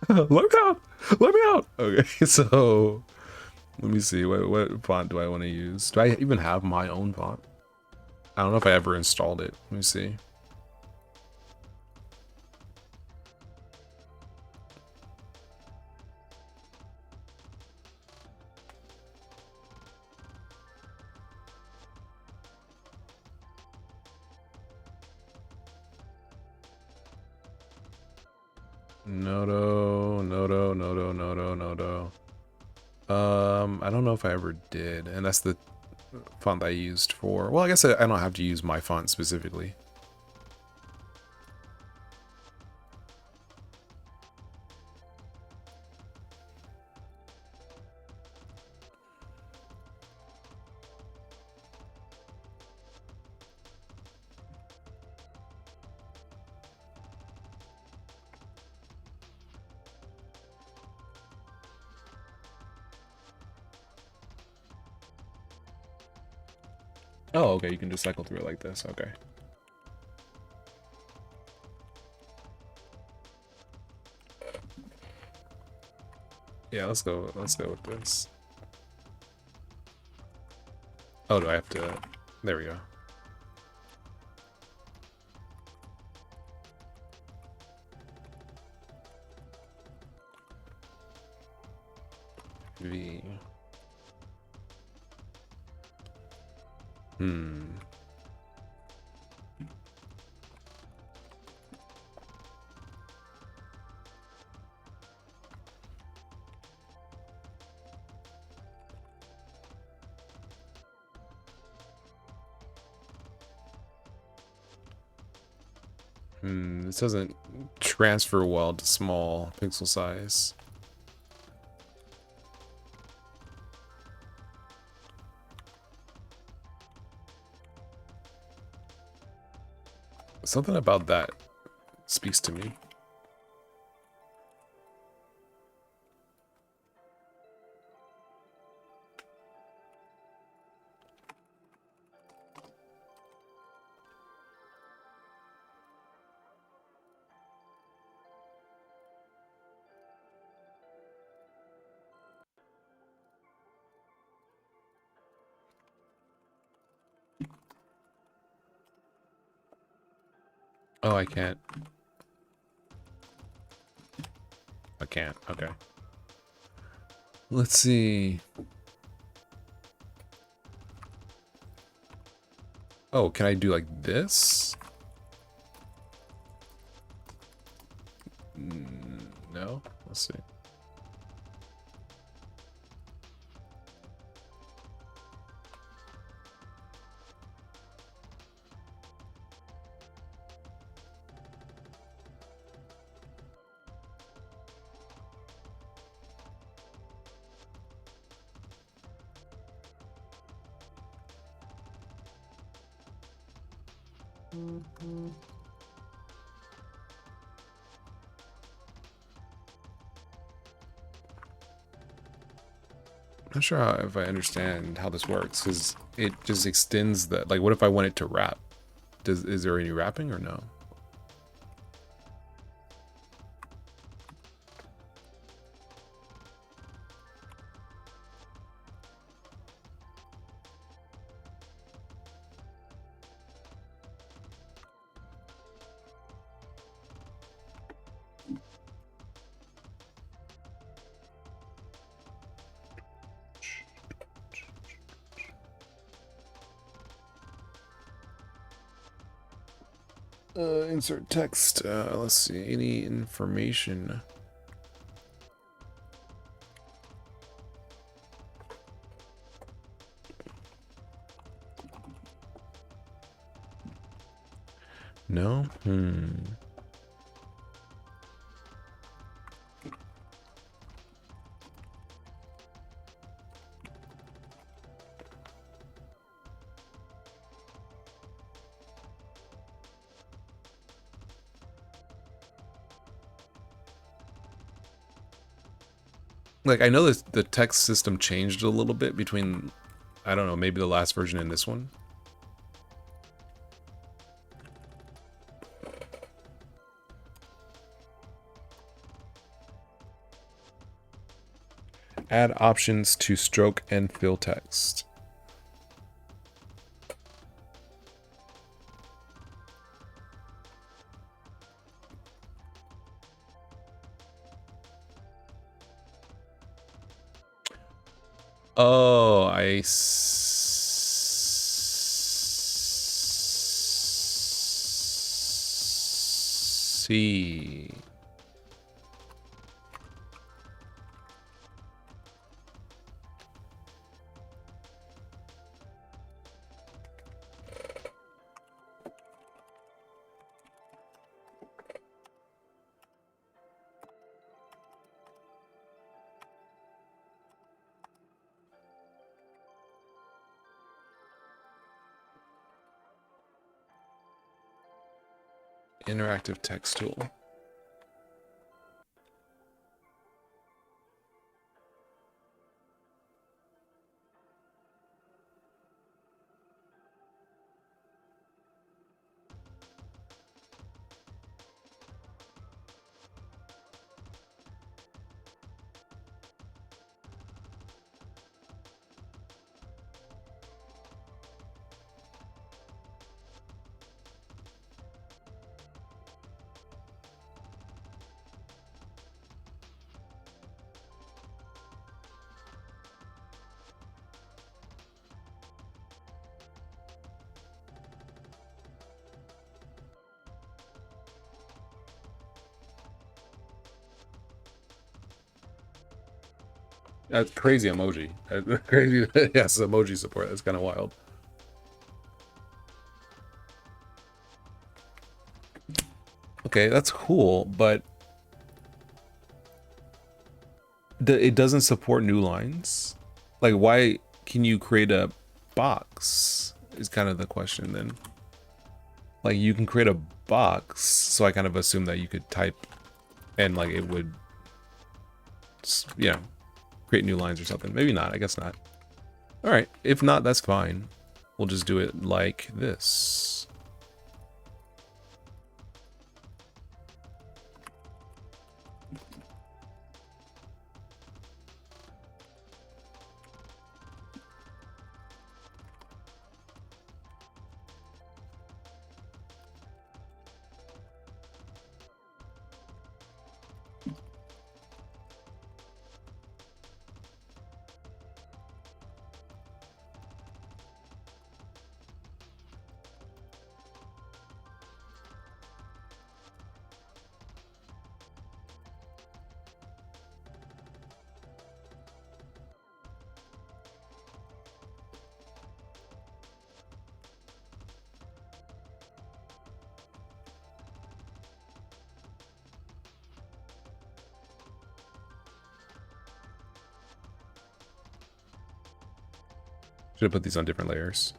Let me out. Let me out. Okay, so let me see. What font do I want to use? Do I even have my own font? I don't know if I ever installed it. Let me see. I don't know if I ever did, and that's the font I used for. Well, I guess I don't have to use my font specifically. Oh, okay, you can just cycle through it like this. Okay. Yeah, let's go with this. Oh, do I have to? There we go. V. This doesn't transfer well to small pixel size. Something about that speaks to me. Oh, I can't. I can't. Okay. Let's see. Oh, can I do like this? No. Let's see. Not sure if I understand how this works, because it just extends the, like, what if I want it to wrap? Is there any wrapping or no? Insert text. Let's see. Any information? No? Like, I know this, the text system changed a little bit between, I don't know, maybe the last version and this one. Add options to stroke and fill text. Oh, I see. Interactive text tool. That's crazy emoji. Crazy. Yes, emoji support. That's kind of wild. Okay, that's cool, but it doesn't support new lines. Like, why can you create a box? Is kind of the question then. Like, you can create a box, so I kind of assumed that you could type and like it would, you know, create new lines or something. Maybe not. I guess not. All right. If not, that's fine. We'll just do it like this. Should have put these on different layers.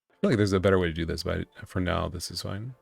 I feel like there's a better way to do this, but for now, this is fine.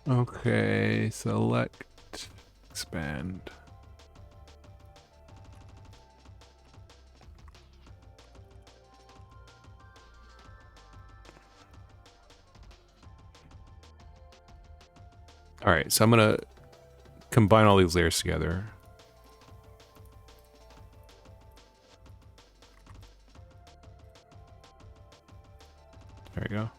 Okay, select, expand. All right, so I'm gonna combine all these layers together. There we go.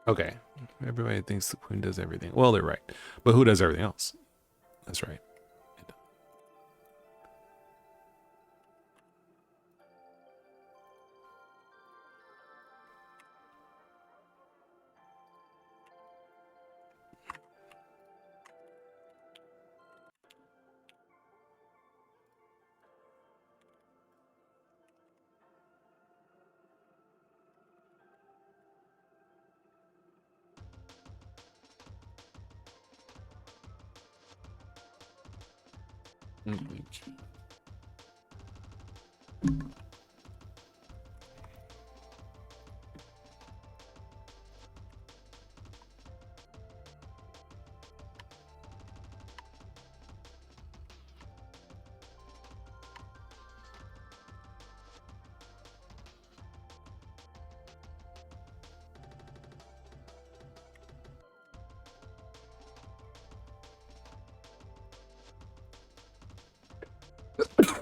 Okay. Everybody thinks the queen does everything. Well, they're right. But who does everything else? That's right.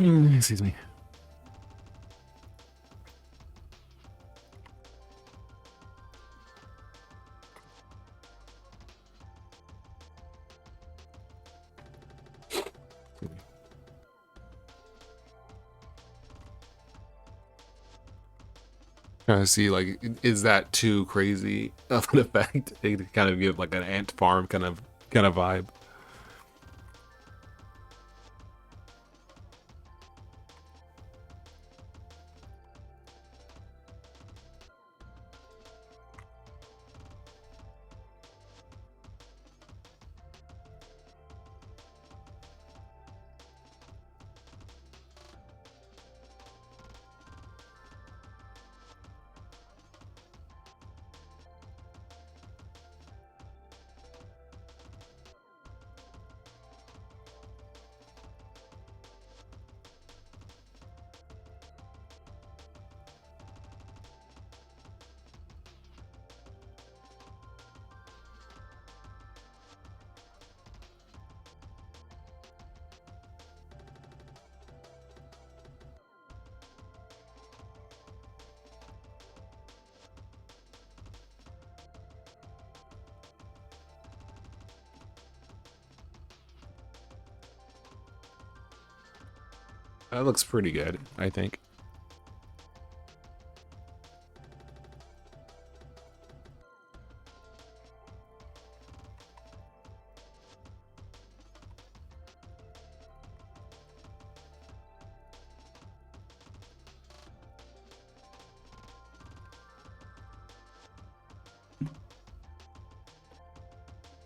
Excuse me. Trying to see, like, is that too crazy of an effect? It kind of give like an ant farm kind of vibe. That looks pretty good, I think.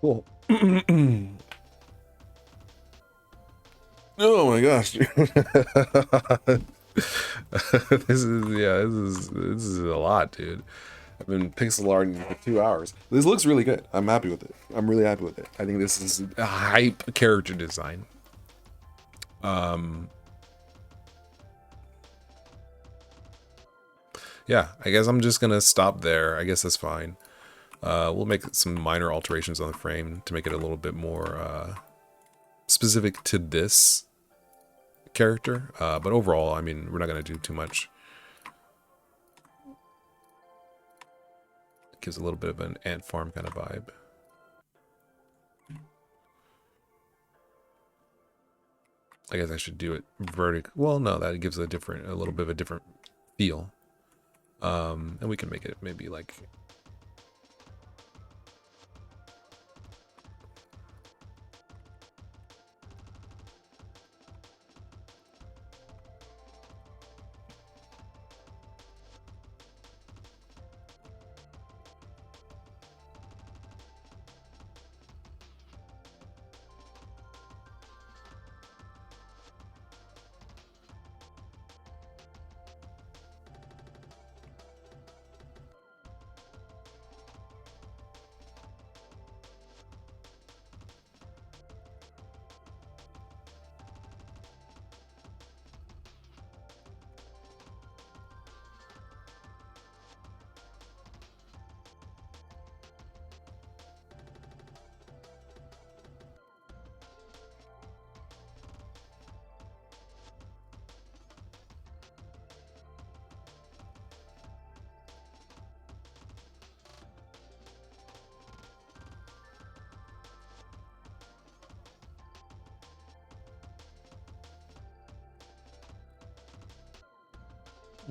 Cool. Oh my gosh. This is a lot, dude. I've been pixel arting for 2 hours. This looks really good. I'm happy with it. I'm really happy with it. I think this is a hype character design. Yeah, I guess I'm just gonna stop there. I guess that's fine. We'll make some minor alterations on the frame to make it a little bit more specific to this character. But overall, I mean, we're not gonna do too much. It gives a little bit of an ant farm kind of vibe. I guess I should do it vertical. Well, no, that gives a little bit of a different feel. And we can make it maybe like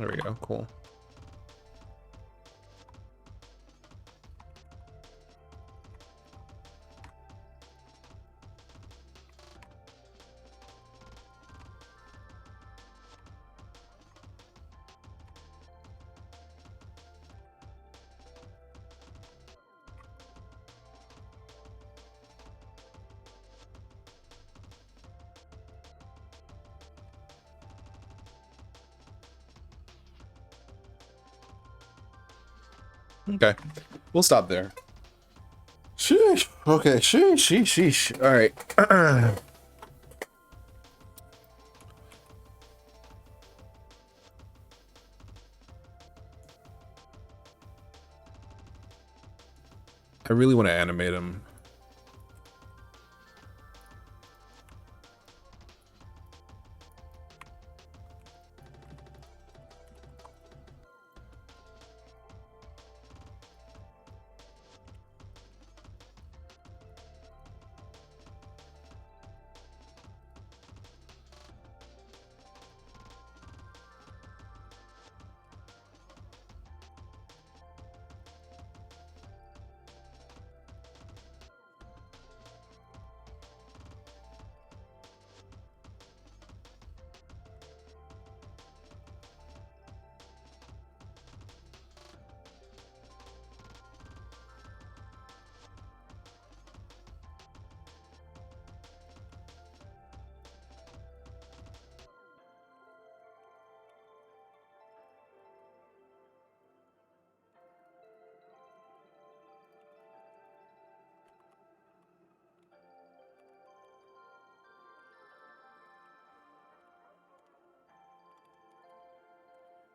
There we go. Cool. Okay. We'll stop there. Sheesh. Okay. Sheesh. All right. I really want to animate him.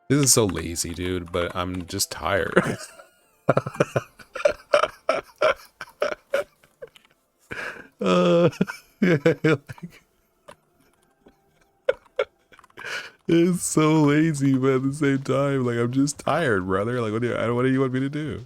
This is so lazy, dude, but I'm just tired. Like, it's so lazy, but at the same time, like, I'm just tired, brother. Like, what do you want me to do?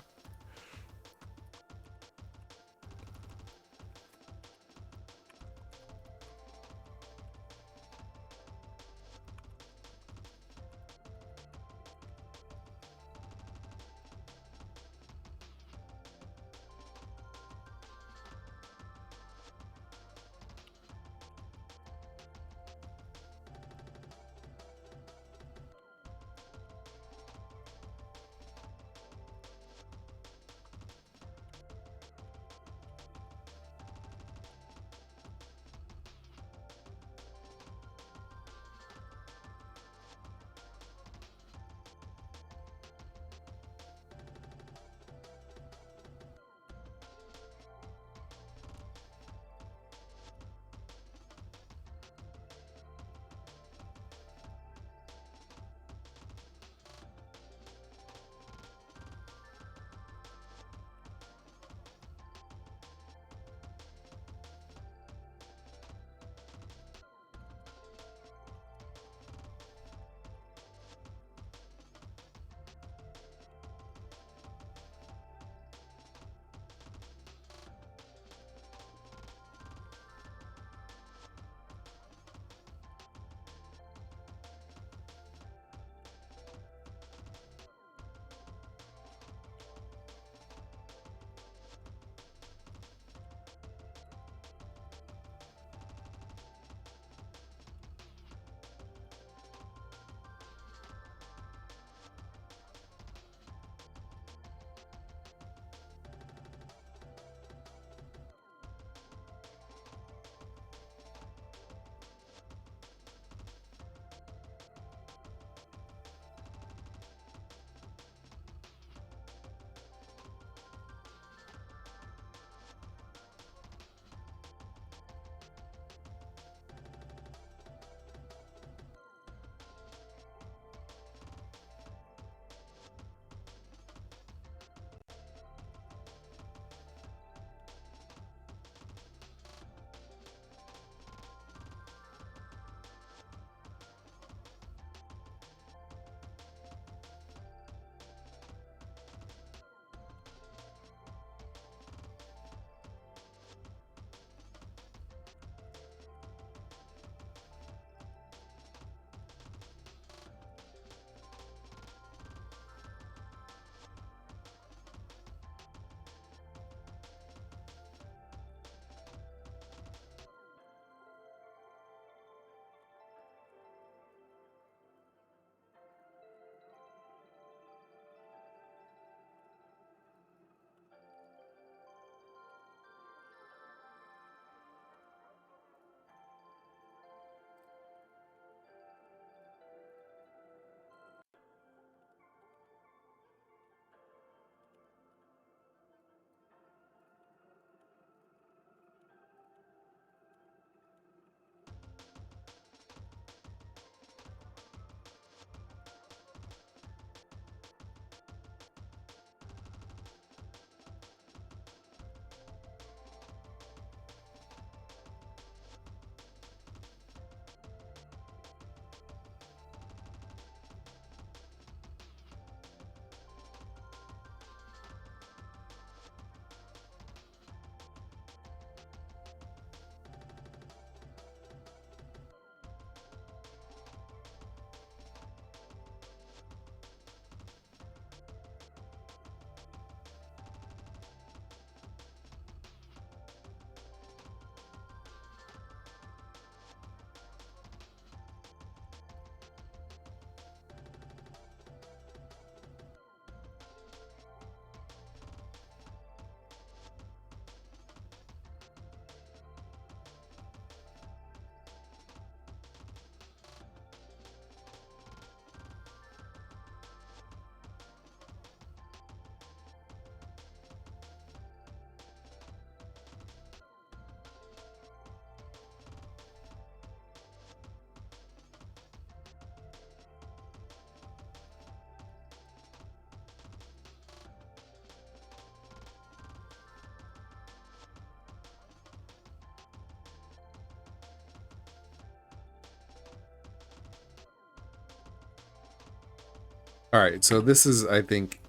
All right, so this is, I think,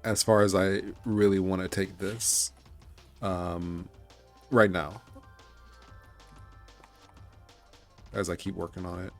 as far as I really want to take this right now, as I keep working on it.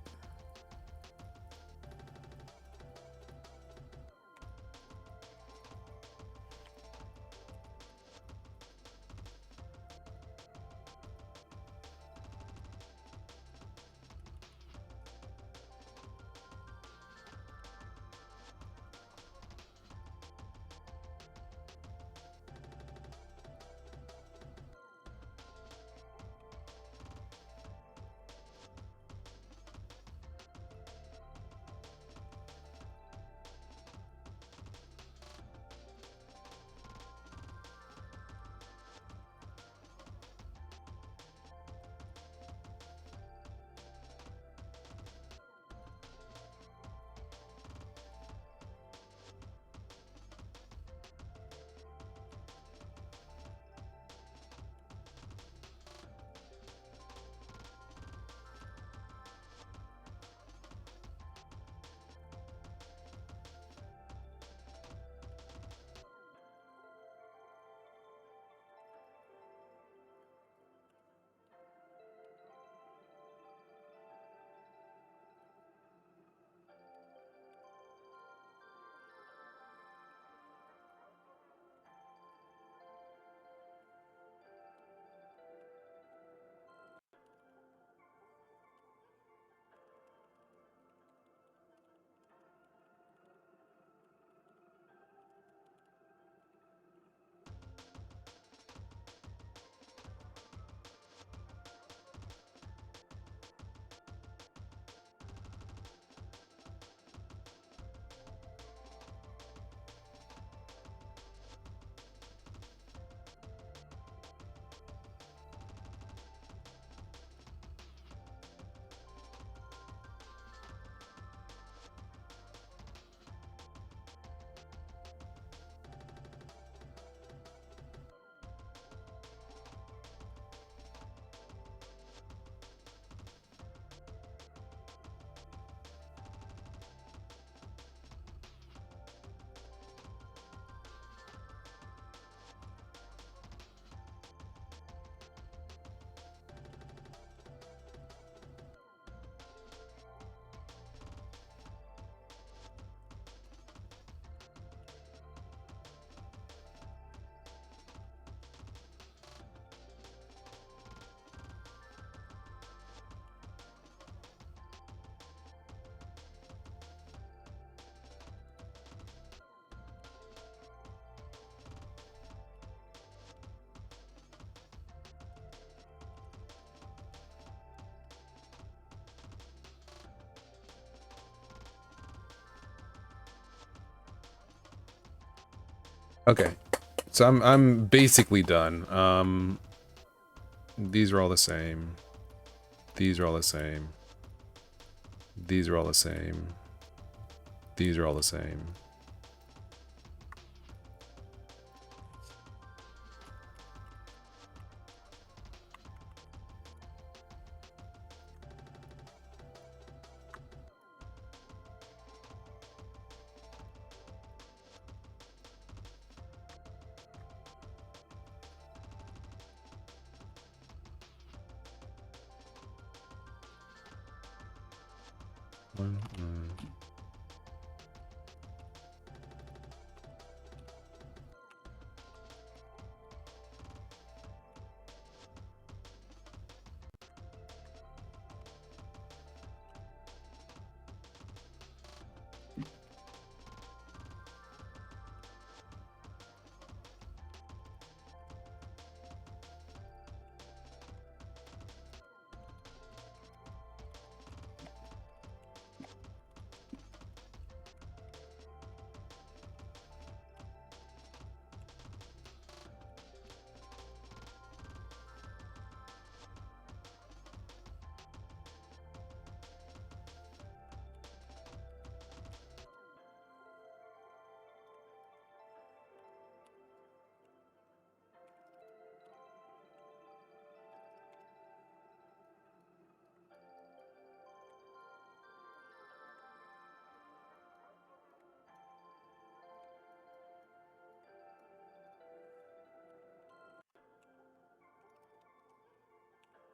Okay, so I'm basically done. These are all the same. These are all the same. These are all the same. These are all the same.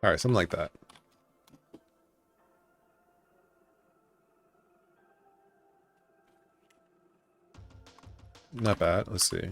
All right, something like that. Not bad. Let's see.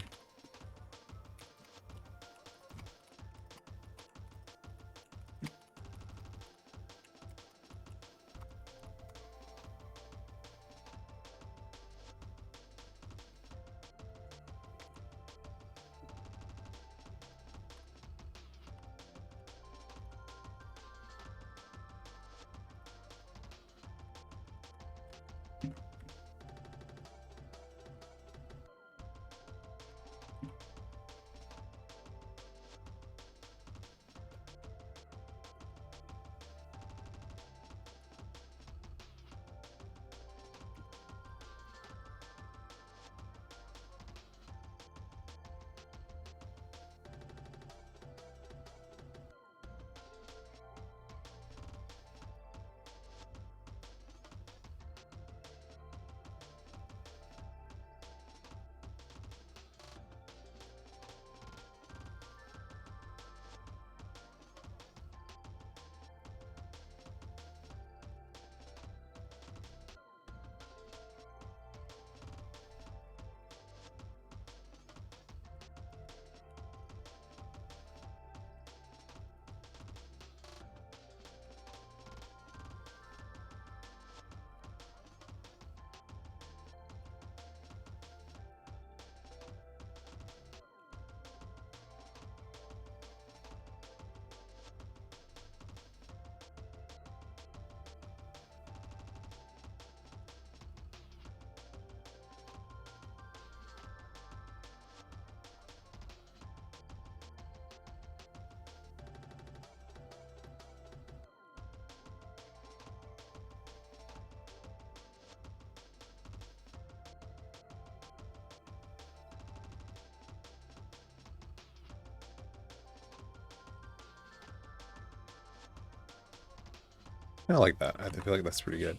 I like that. I feel like that's pretty good.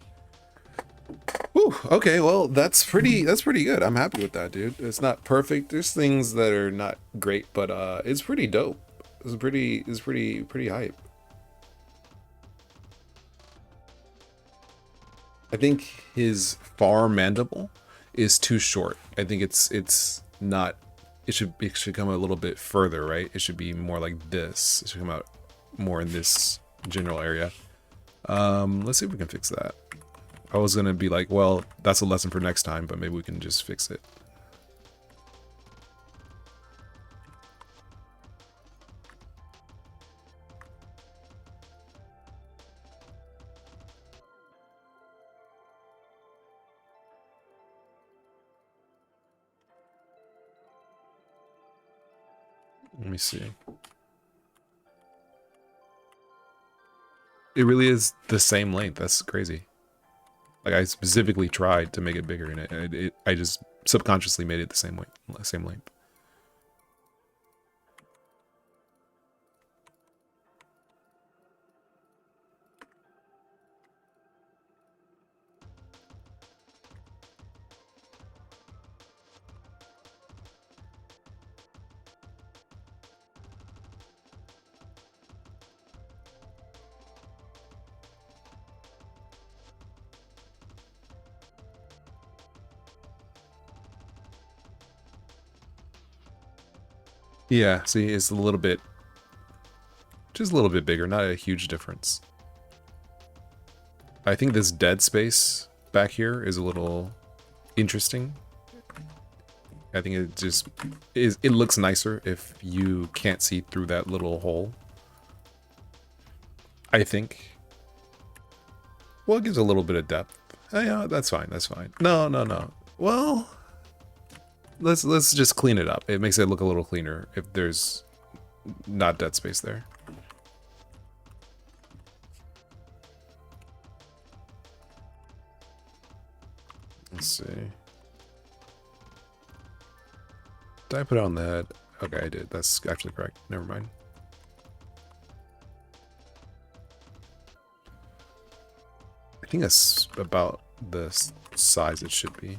Whew, okay, well, that's pretty good. I'm happy with that, dude. It's not perfect. There's things that are not great, but it's pretty dope. It's pretty hype. I think his far mandible is too short. I think it's not it should come a little bit further, right? It should be more like this. It should come out more in this general area. Let's see if we can fix that. I was gonna be like, well, that's a lesson for next time, but maybe we can just fix it. Let me see. It really is the same length. That's crazy. Like I specifically tried to make it bigger, and I just subconsciously made it the same way, same length. Yeah, see, it's a little bit, just a little bit bigger, not a huge difference. I think this dead space back here is a little interesting. I think it just is. It looks nicer if you can't see through that little hole. I think. Well, it gives a little bit of depth. Yeah, that's fine. That's fine. No, no, no. Well, let's just clean it up. It makes it look a little cleaner if there's not dead space there. Let's see. Did I put it on the head? Okay, I did. That's actually correct. Never mind. I think that's about the size it should be.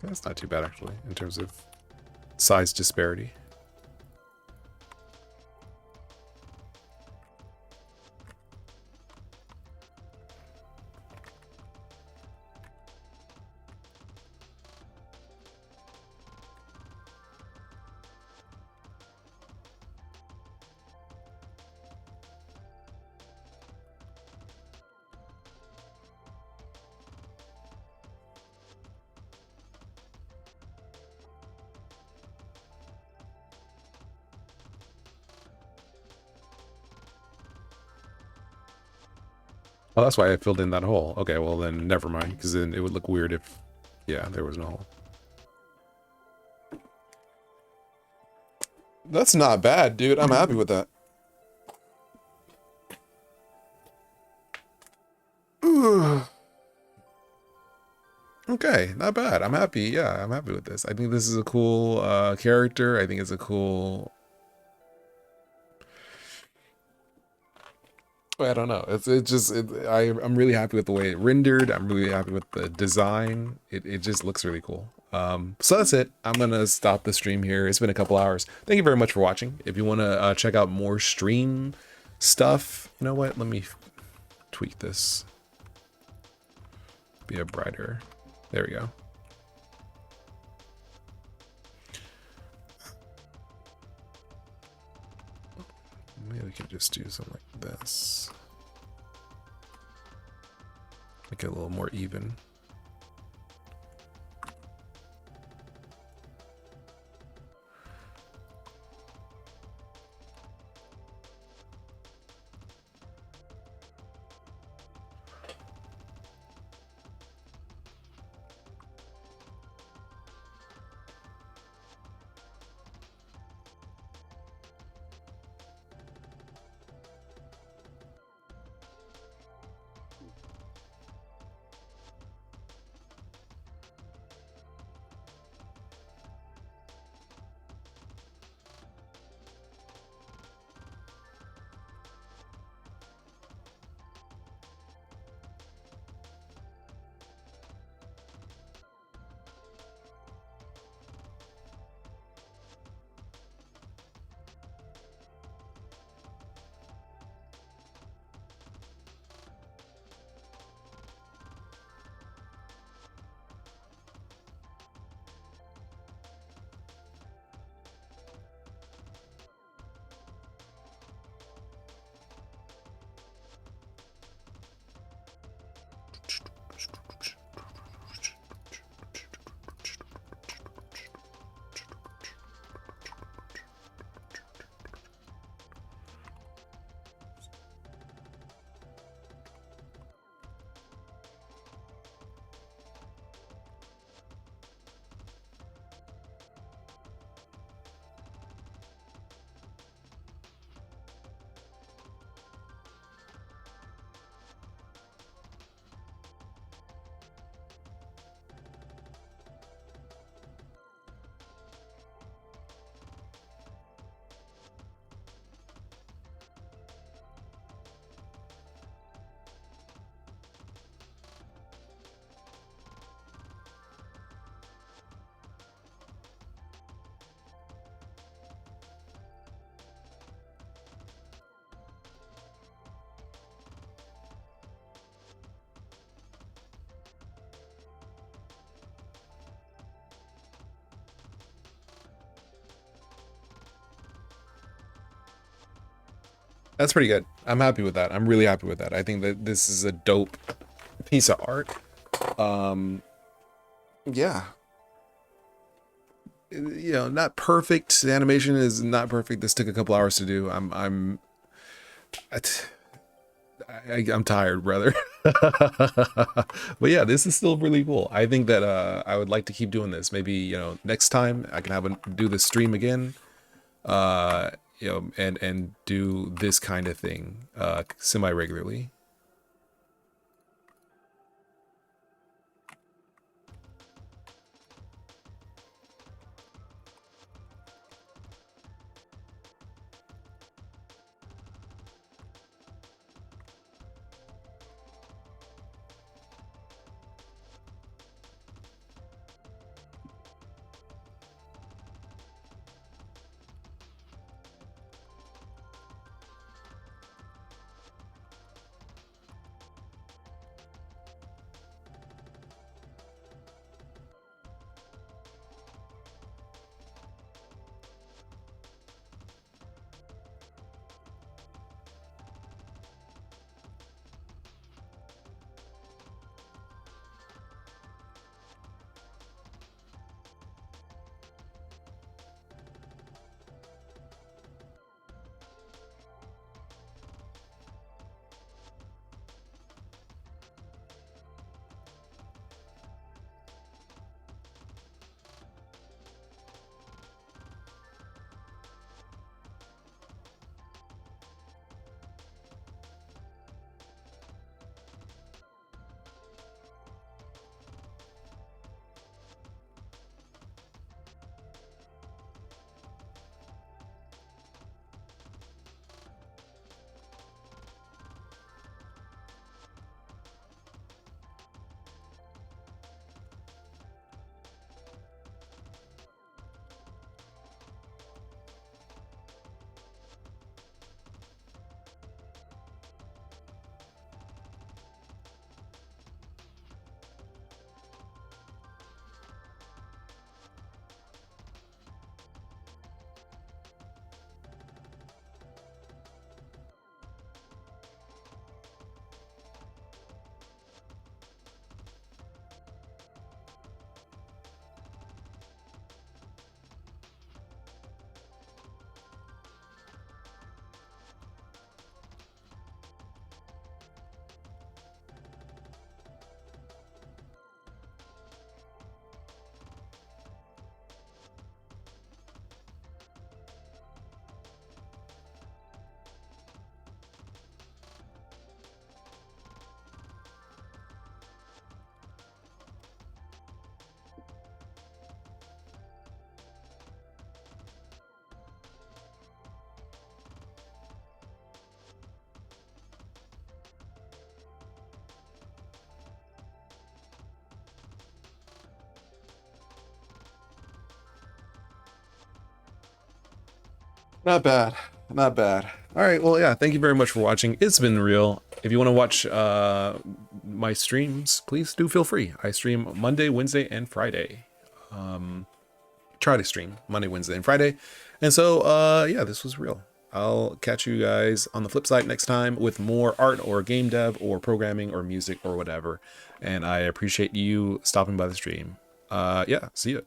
That's not too bad actually in terms of size disparity. Oh, that's why I filled in that hole. Okay, well then never mind, because then it would look weird if, yeah, there was no hole. That's not bad, dude. I'm happy with that. Okay, not bad. I'm happy. Yeah, I'm happy with this. I think this is a cool character. I think it's a cool... I don't know. I'm really happy with the way it rendered. I'm really happy with the design. It just looks really cool. So that's it. I'm gonna stop the stream here. It's been a couple hours. Thank you very much for watching. If you want to check out more stream stuff, you know what? Let me tweak this. Be a brighter. There we go. Maybe we can just do something like this. Make it a little more even. That's pretty good. I'm happy with that. I'm really happy with that. I think that this is a dope piece of art. Yeah. You know, not perfect. The animation is not perfect. This took a couple hours to do. I'm tired, brother. But yeah, this is still really cool. I think that I would like to keep doing this. Maybe, you know, next time I can do this stream again. You know, and do this kind of thing semi-regularly. Not bad. Not bad. All right. Well, yeah. Thank you very much for watching. It's been real. If you want to watch my streams, please do feel free. I stream Monday, Wednesday, and Friday. Try to stream Monday, Wednesday, and Friday. And so, yeah, this was real. I'll catch you guys on the flip side next time with more art or game dev or programming or music or whatever. And I appreciate you stopping by the stream. Yeah. See ya.